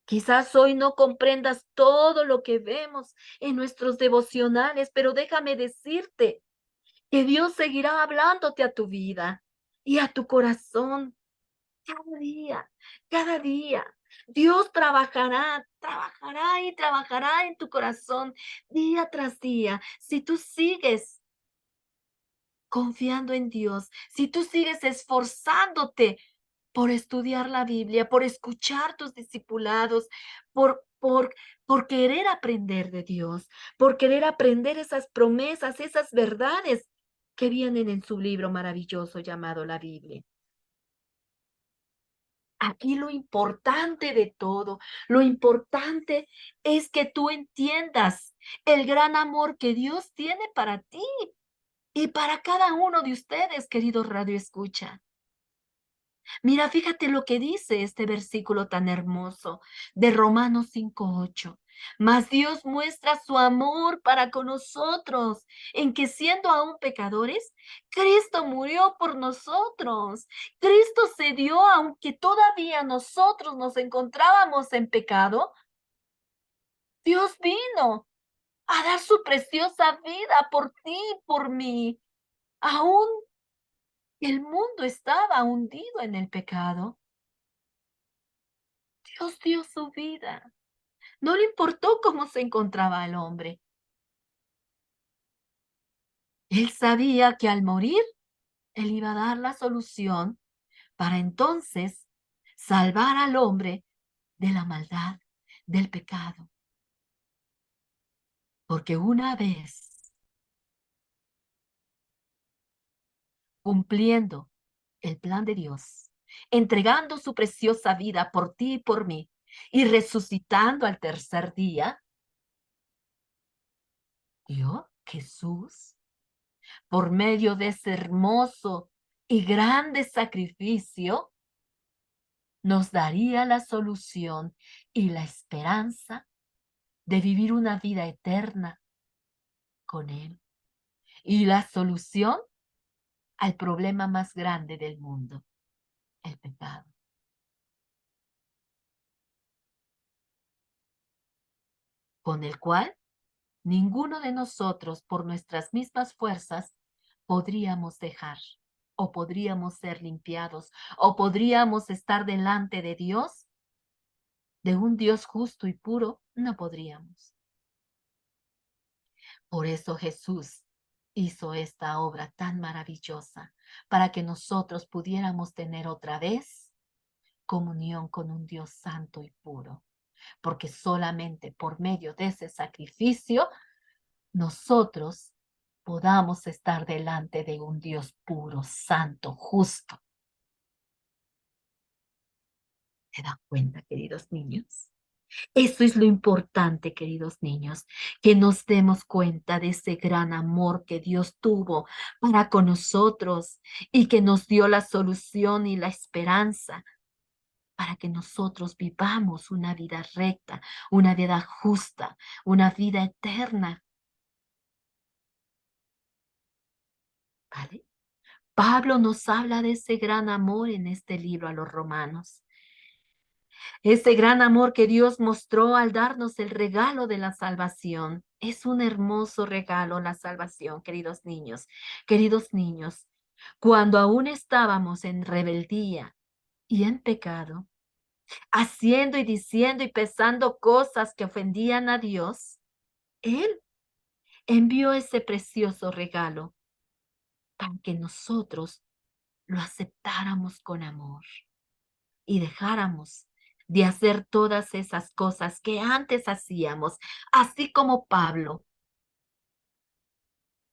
Quizás hoy no comprendas todo lo que vemos en nuestros devocionales, pero déjame decirte que Dios seguirá hablándote a tu vida y a tu corazón cada día, cada día. Dios trabajará, trabajará y trabajará en tu corazón día tras día. Si tú sigues confiando en Dios, si tú sigues esforzándote por estudiar la Biblia, por escuchar tus discipulados, por querer aprender de Dios, por querer aprender esas promesas, esas verdades que vienen en su libro maravilloso llamado la Biblia. Aquí lo importante de todo, lo importante es que tú entiendas el gran amor que Dios tiene para ti y para cada uno de ustedes, queridos Radio Escucha. Mira, fíjate lo que dice este versículo tan hermoso de Romanos 5:8. Mas Dios muestra su amor para con nosotros, en que siendo aún pecadores, Cristo murió por nosotros. Cristo se dio, aunque todavía nosotros nos encontrábamos en pecado. Dios vino a dar su preciosa vida por ti, por mí. Aún el mundo estaba hundido en el pecado. Dios dio su vida. No le importó cómo se encontraba el hombre. Él sabía que al morir, él iba a dar la solución para entonces salvar al hombre de la maldad, del pecado. Porque una vez cumpliendo el plan de Dios, entregando su preciosa vida por ti y por mí, y resucitando al tercer día, Dios, Jesús, por medio de ese hermoso y grande sacrificio, nos daría la solución y la esperanza de vivir una vida eterna con Él. Y la solución al problema más grande del mundo, el pecado, con el cual ninguno de nosotros por nuestras mismas fuerzas podríamos dejar o podríamos ser limpiados o podríamos estar delante de Dios, de un Dios justo y puro, no podríamos. Por eso Jesús hizo esta obra tan maravillosa para que nosotros pudiéramos tener otra vez comunión con un Dios santo y puro, porque solamente por medio de ese sacrificio nosotros podamos estar delante de un Dios puro, santo, justo. ¿Se dan cuenta, queridos niños? Eso es lo importante, queridos niños, que nos demos cuenta de ese gran amor que Dios tuvo para con nosotros y que nos dio la solución y la esperanza para que nosotros vivamos una vida recta, una vida justa, una vida eterna. ¿Vale? Pablo nos habla de ese gran amor en este libro a los romanos. Ese gran amor que Dios mostró al darnos el regalo de la salvación. Es un hermoso regalo la salvación, queridos niños. Queridos niños, cuando aún estábamos en rebeldía y en pecado, haciendo y diciendo y pensando cosas que ofendían a Dios, Él envió ese precioso regalo para que nosotros lo aceptáramos con amor y dejáramos de hacer todas esas cosas que antes hacíamos, así como Pablo,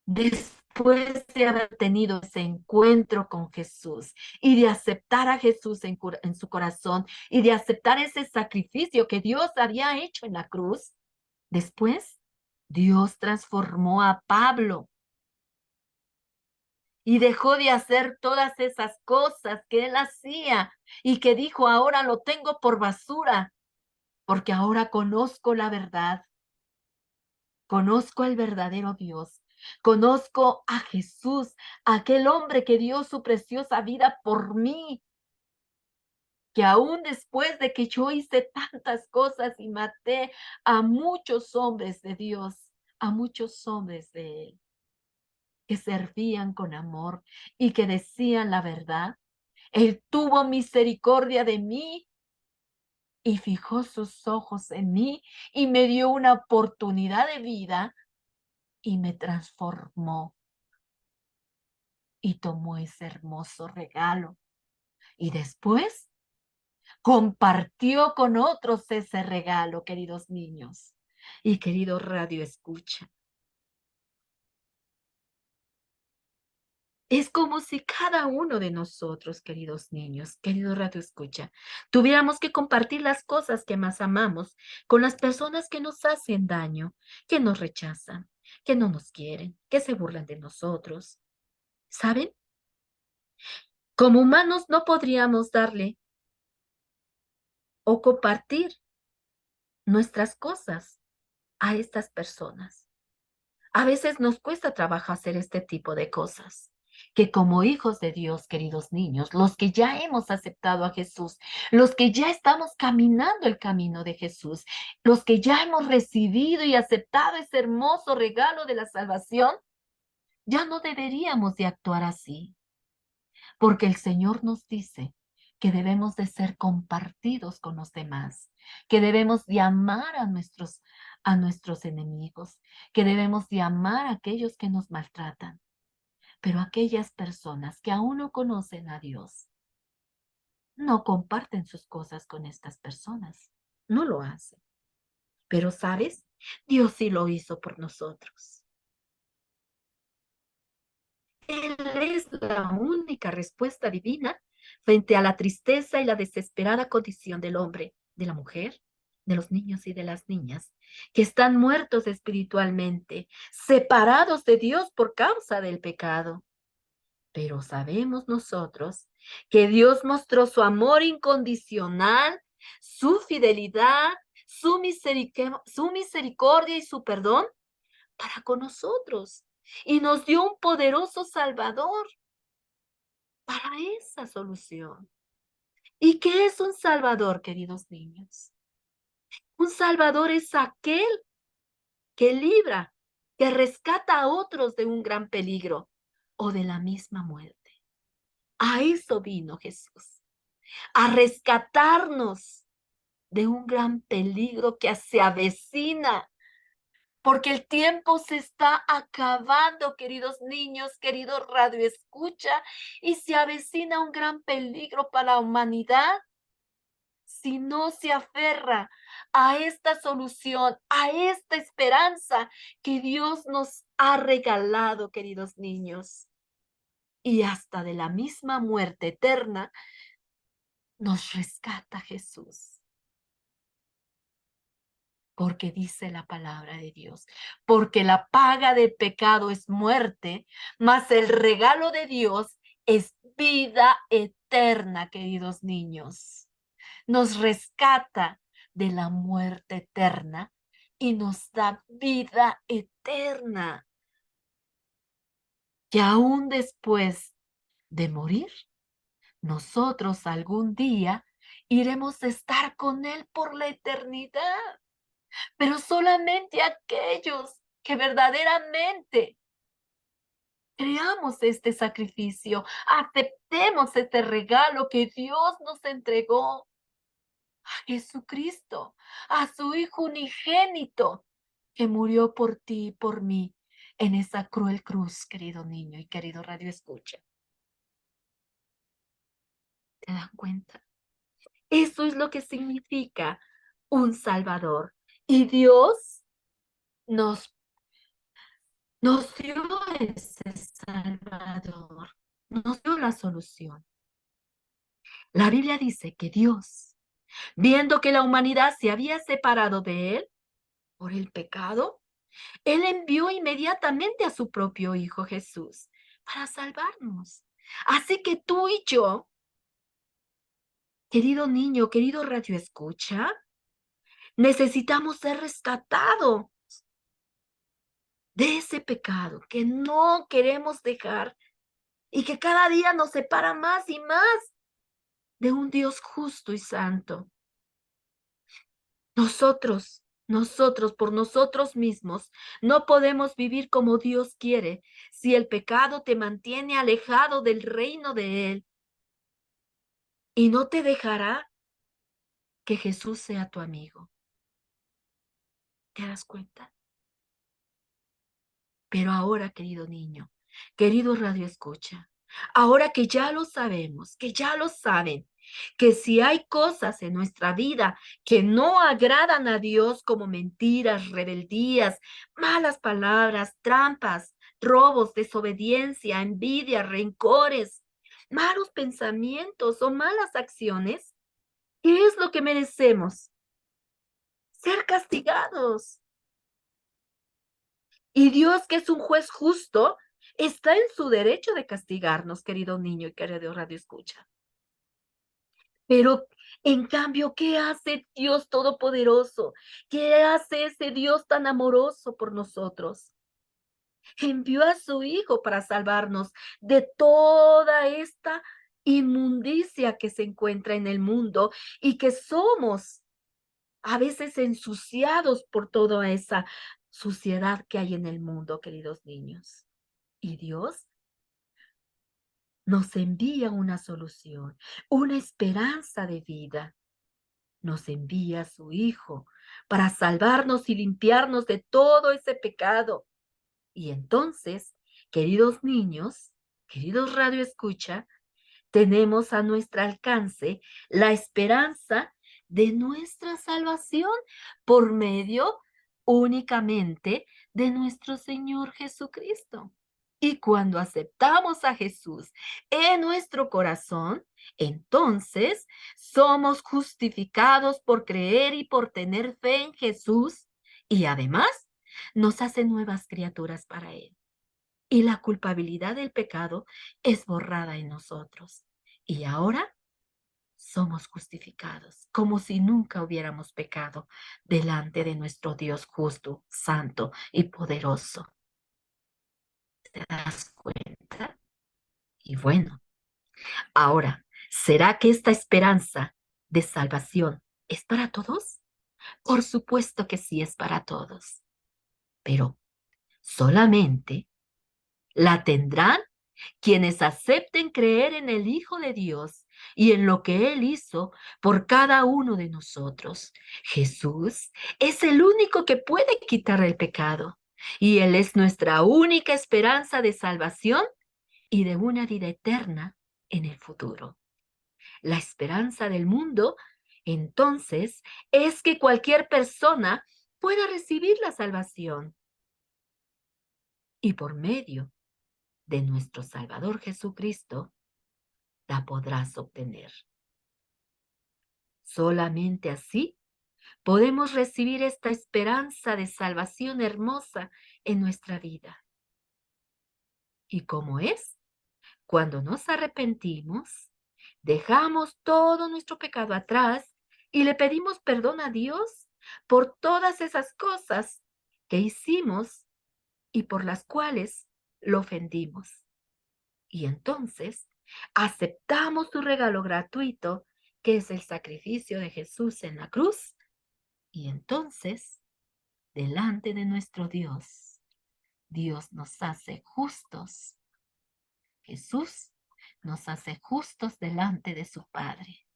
después de haber tenido ese encuentro con Jesús y de aceptar a Jesús en su corazón y de aceptar ese sacrificio que Dios había hecho en la cruz, después Dios transformó a Pablo y dejó de hacer todas esas cosas que él hacía y que dijo, ahora lo tengo por basura, porque ahora conozco la verdad, conozco al verdadero Dios, conozco a Jesús, aquel hombre que dio su preciosa vida por mí, que aún después de que yo hice tantas cosas y maté a muchos hombres de Dios, a muchos hombres de Él, que servían con amor y que decían la verdad, Él tuvo misericordia de mí y fijó sus ojos en mí y me dio una oportunidad de vida y me transformó y tomó ese hermoso regalo. Y después compartió con otros ese regalo, queridos niños y querido radio escucha. Es como si cada uno de nosotros, queridos niños, querido radio escucha, tuviéramos que compartir las cosas que más amamos con las personas que nos hacen daño, que nos rechazan, que no nos quieren, que se burlan de nosotros. ¿Saben? Como humanos no podríamos darle o compartir nuestras cosas a estas personas. A veces nos cuesta trabajo hacer este tipo de cosas, que como hijos de Dios, queridos niños, los que ya hemos aceptado a Jesús, los que ya estamos caminando el camino de Jesús, los que ya hemos recibido y aceptado ese hermoso regalo de la salvación, ya no deberíamos de actuar así, porque el Señor nos dice que debemos de ser compartidos con los demás, que debemos de amar a nuestros enemigos, que debemos de amar a aquellos que nos maltratan. Pero aquellas personas que aún no conocen a Dios, no comparten sus cosas con estas personas, no lo hacen. Pero, ¿sabes? Dios sí lo hizo por nosotros. Él es la única respuesta divina frente a la tristeza y la desesperada condición del hombre, de la mujer, de los niños y de las niñas, que están muertos espiritualmente, separados de Dios por causa del pecado. Pero sabemos nosotros que Dios mostró su amor incondicional, su fidelidad, su misericordia y su perdón para con nosotros. Y nos dio un poderoso Salvador para esa solución. ¿Y qué es un Salvador, queridos niños? Un Salvador es aquel que libra, que rescata a otros de un gran peligro o de la misma muerte. A eso vino Jesús, a rescatarnos de un gran peligro que se avecina, porque el tiempo se está acabando, queridos niños, queridos radio escucha, y se avecina un gran peligro para la humanidad si no se aferra a esta solución, a esta esperanza que Dios nos ha regalado, queridos niños. Y hasta de la misma muerte eterna nos rescata Jesús. Porque dice la palabra de Dios, porque la paga de pecado es muerte, mas el regalo de Dios es vida eterna, queridos niños. Nos rescata de la muerte eterna y nos da vida eterna. Y aún después de morir, nosotros algún día iremos a estar con Él por la eternidad. Pero solamente aquellos que verdaderamente creamos este sacrificio, aceptemos este regalo que Dios nos entregó a Jesucristo, a su Hijo unigénito, que murió por ti y por mí en esa cruel cruz, querido niño y querido radio escucha. ¿Te dan cuenta? Eso es lo que significa un Salvador. Y Dios nos Nos dio ese Salvador, nos dio la solución. La Biblia dice que Dios, viendo que la humanidad se había separado de Él por el pecado, Él envió inmediatamente a su propio Hijo Jesús para salvarnos. Así que tú y yo, querido niño, querido radio escucha, necesitamos ser rescatados de ese pecado que no queremos dejar y que cada día nos separa más y más de un Dios justo y santo. Nosotros, por nosotros mismos, no podemos vivir como Dios quiere si el pecado te mantiene alejado del reino de Él y no te dejará que Jesús sea tu amigo. ¿Te das cuenta? Pero ahora, querido niño, querido radio escucha, ahora que ya lo sabemos, que ya lo saben, que si hay cosas en nuestra vida que no agradan a Dios como mentiras, rebeldías, malas palabras, trampas, robos, desobediencia, envidia, rencores, malos pensamientos o malas acciones, ¿qué es lo que merecemos? Ser castigados. Y Dios, que es un juez justo, está en su derecho de castigarnos, querido niño y querido radio escucha. Pero en cambio, ¿qué hace Dios Todopoderoso? ¿Qué hace ese Dios tan amoroso por nosotros? Envió a su Hijo para salvarnos de toda esta inmundicia que se encuentra en el mundo y que somos a veces ensuciados por toda esa suciedad que hay en el mundo, queridos niños. Y Dios nos envía una solución, una esperanza de vida. Nos envía a su Hijo para salvarnos y limpiarnos de todo ese pecado. Y entonces, queridos niños, queridos radio escucha, tenemos a nuestro alcance la esperanza de nuestra salvación por medio únicamente de nuestro Señor Jesucristo. Y cuando aceptamos a Jesús en nuestro corazón, entonces somos justificados por creer y por tener fe en Jesús y además nos hace nuevas criaturas para Él. Y la culpabilidad del pecado es borrada en nosotros. Y ahora somos justificados, como si nunca hubiéramos pecado delante de nuestro Dios justo, santo y poderoso. ¿Te das cuenta? Y bueno, ahora, ¿será que esta esperanza de salvación es para todos? Por supuesto que sí es para todos, pero solamente la tendrán quienes acepten creer en el Hijo de Dios y en lo que Él hizo por cada uno de nosotros. Jesús es el único que puede quitar el pecado y Él es nuestra única esperanza de salvación y de una vida eterna en el futuro. La esperanza del mundo, entonces, es que cualquier persona pueda recibir la salvación y por medio de nuestro Salvador Jesucristo, la podrás obtener. Solamente así podemos recibir esta esperanza de salvación hermosa en nuestra vida. ¿Y cómo es? Cuando nos arrepentimos, dejamos todo nuestro pecado atrás y le pedimos perdón a Dios por todas esas cosas que hicimos y por las cuales lo ofendimos. Y entonces aceptamos su regalo gratuito, que es el sacrificio de Jesús en la cruz. Y entonces, delante de nuestro Dios, Dios nos hace justos. Jesús nos hace justos delante de su Padre.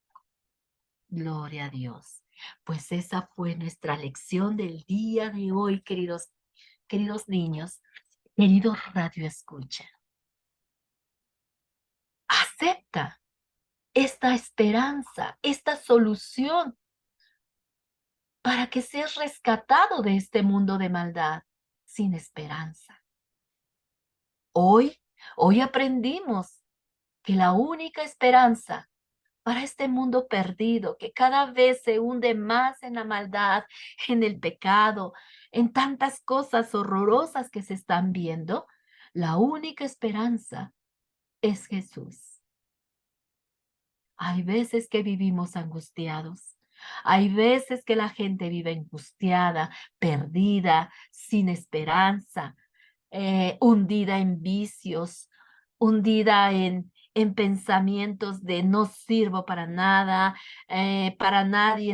Gloria a Dios. Pues esa fue nuestra lección del día de hoy, queridos niños, queridos Radio Escucha. Acepta esta esperanza, esta solución para que seas rescatado de este mundo de maldad sin esperanza. Hoy aprendimos que la única esperanza para este mundo perdido, que cada vez se hunde más en la maldad, en el pecado, en tantas cosas horrorosas que se están viendo, la única esperanza es Jesús. Hay veces que vivimos angustiados. Hay veces que la gente vive angustiada, perdida, sin esperanza, hundida en vicios, hundida en pensamientos de no sirvo para nadie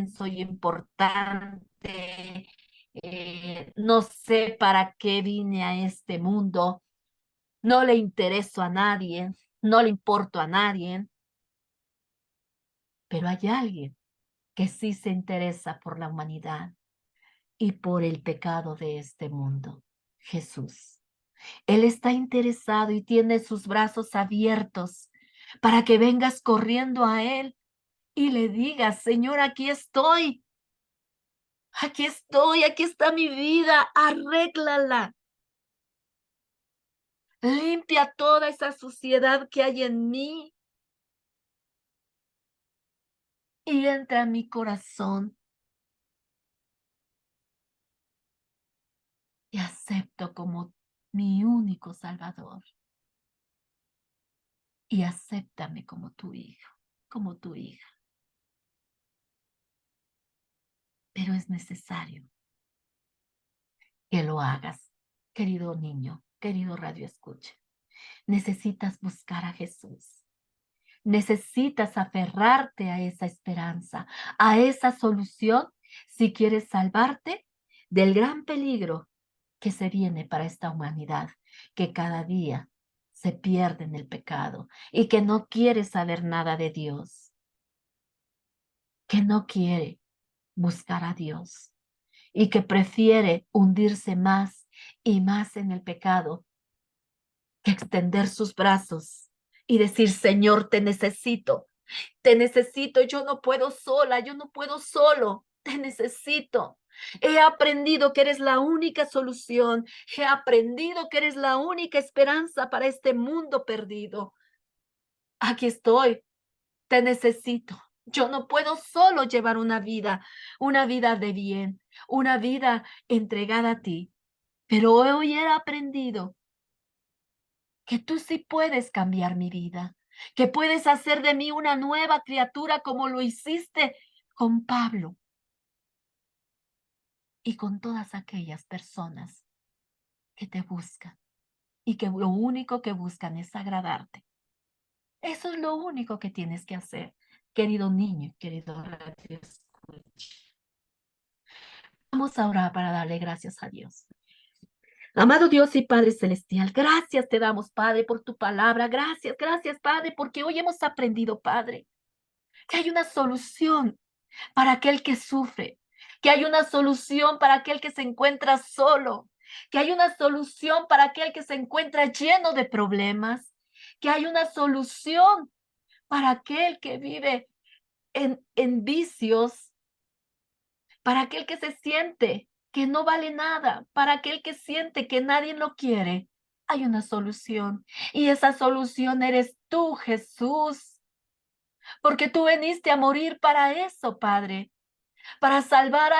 soy importante, no sé para qué vine a este mundo, no le intereso a nadie, no le importo a nadie, pero hay alguien que sí se interesa por la humanidad y por el pecado de este mundo, Jesús. Él está interesado y tiene sus brazos abiertos para que vengas corriendo a Él y le digas, Señor, aquí está mi vida, arréglala. Limpia toda esa suciedad que hay en mí y entra a mi corazón. Te acepto como mi único Salvador y acéptame como tu hijo, como tu hija. Pero es necesario que lo hagas, querido niño, querido Radio Escucha. Necesitas buscar a Jesús. Necesitas aferrarte a esa esperanza, a esa solución, si quieres salvarte del gran peligro que se viene para esta humanidad, que cada día se pierde en el pecado y que no quiere saber nada de Dios, que no quiere buscar a Dios y que prefiere hundirse más y más en el pecado que extender sus brazos y decir, Señor, te necesito, yo no puedo sola, yo no puedo solo, te necesito. He aprendido que eres la única solución, he aprendido que eres la única esperanza para este mundo perdido. Aquí estoy, te necesito. Yo no puedo solo llevar una vida de bien, una vida entregada a ti. Pero hoy he aprendido que tú sí puedes cambiar mi vida, que puedes hacer de mí una nueva criatura como lo hiciste con Pablo y con todas aquellas personas que te buscan y que lo único que buscan es agradarte. Eso es lo único que tienes que hacer, querido niño, querido radio escucha. Vamos a orar para darle gracias a Dios. Amado Dios y Padre Celestial, gracias te damos, Padre, por tu palabra. Gracias, Padre, porque hoy hemos aprendido, Padre, que hay una solución para aquel que sufre, que hay una solución para aquel que se encuentra solo, que hay una solución para aquel que se encuentra lleno de problemas, que hay una solución para aquel que vive en vicios, para aquel que se siente que no vale nada, para aquel que siente que nadie lo quiere. Hay una solución y esa solución eres tú, Jesús, porque tú viniste a morir para eso, Padre, para salvar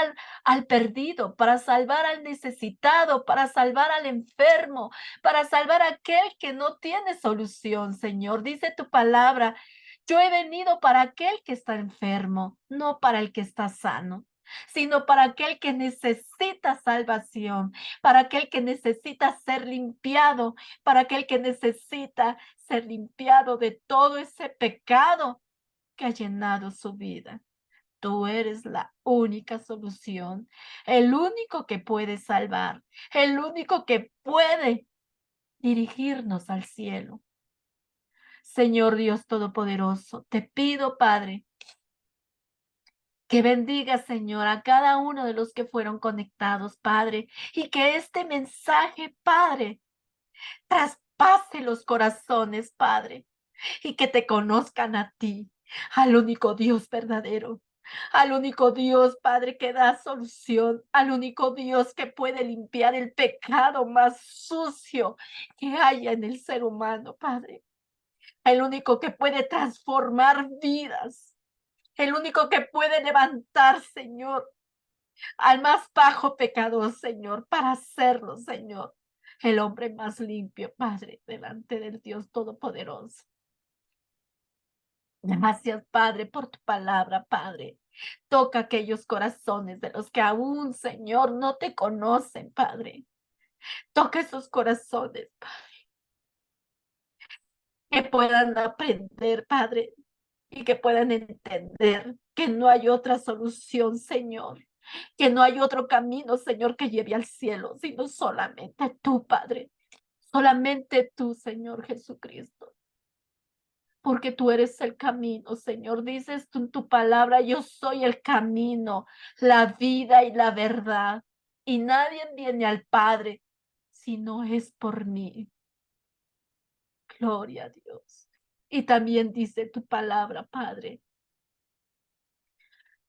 al perdido, para salvar al necesitado, para salvar al enfermo, para salvar a aquel que no tiene solución, Señor. Dice tu palabra, yo he venido para aquel que está enfermo, no para el que está sano, sino para aquel que necesita salvación, para aquel que necesita ser limpiado, para aquel que necesita ser limpiado de todo ese pecado que ha llenado su vida. Tú eres la única solución, el único que puede salvar, el único que puede dirigirnos al cielo. Señor Dios Todopoderoso, te pido, Padre, que bendiga, Señor, a cada uno de los que fueron conectados, Padre, y que este mensaje, Padre, traspase los corazones, Padre, y que te conozcan a ti, al único Dios verdadero, al único Dios, Padre, que da solución, al único Dios que puede limpiar el pecado más sucio que haya en el ser humano, Padre, el único que puede transformar vidas, el único que puede levantar, Señor, al más bajo pecador, Señor, para hacerlo, Señor, el hombre más limpio, Padre, delante del Dios Todopoderoso. Gracias, Padre, por tu palabra, Padre. Toca aquellos corazones de los que aún, Señor, no te conocen, Padre. Toca esos corazones, que puedan aprender, Padre, y que puedan entender que no hay otra solución, Señor, que no hay otro camino, Señor, que lleve al cielo, sino solamente tú, Padre, solamente tú, Señor Jesucristo. Porque tú eres el camino, Señor. Dices tú en tu palabra, yo soy el camino, la vida y la verdad. Y nadie viene al Padre si no es por mí. Gloria a Dios. Y también dice tu palabra, Padre,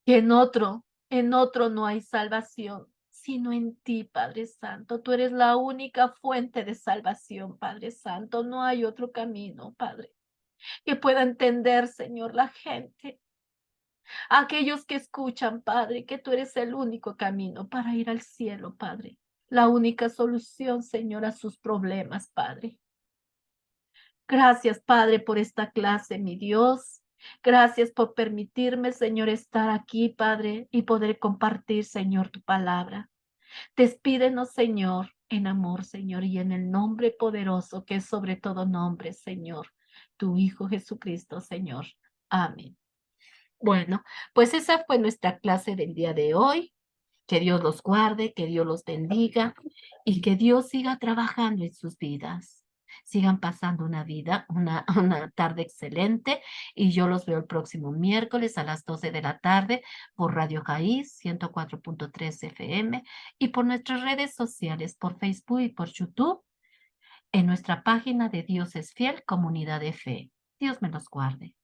que en otro no hay salvación, sino en ti, Padre Santo. Tú eres la única fuente de salvación, Padre Santo. No hay otro camino, Padre, que pueda entender, Señor, la gente. Aquellos que escuchan, Padre, que tú eres el único camino para ir al cielo, Padre. La única solución, Señor, a sus problemas, Padre. Gracias, Padre, por esta clase, mi Dios. Gracias por permitirme, Señor, estar aquí, Padre, y poder compartir, Señor, tu palabra. Despídenos, Señor, en amor, Señor, y en el nombre poderoso que es sobre todo nombre, Señor, tu Hijo Jesucristo, Señor. Amén. Bueno, pues esa fue nuestra clase del día de hoy. Que Dios los guarde, que Dios los bendiga y que Dios siga trabajando en sus vidas. Sigan pasando una tarde excelente y yo los veo el próximo miércoles a las 12 de la tarde por Radio Jaís 104.3 FM y por nuestras redes sociales, por Facebook y por YouTube, en nuestra página de Dios es Fiel, Comunidad de Fe. Dios me los guarde.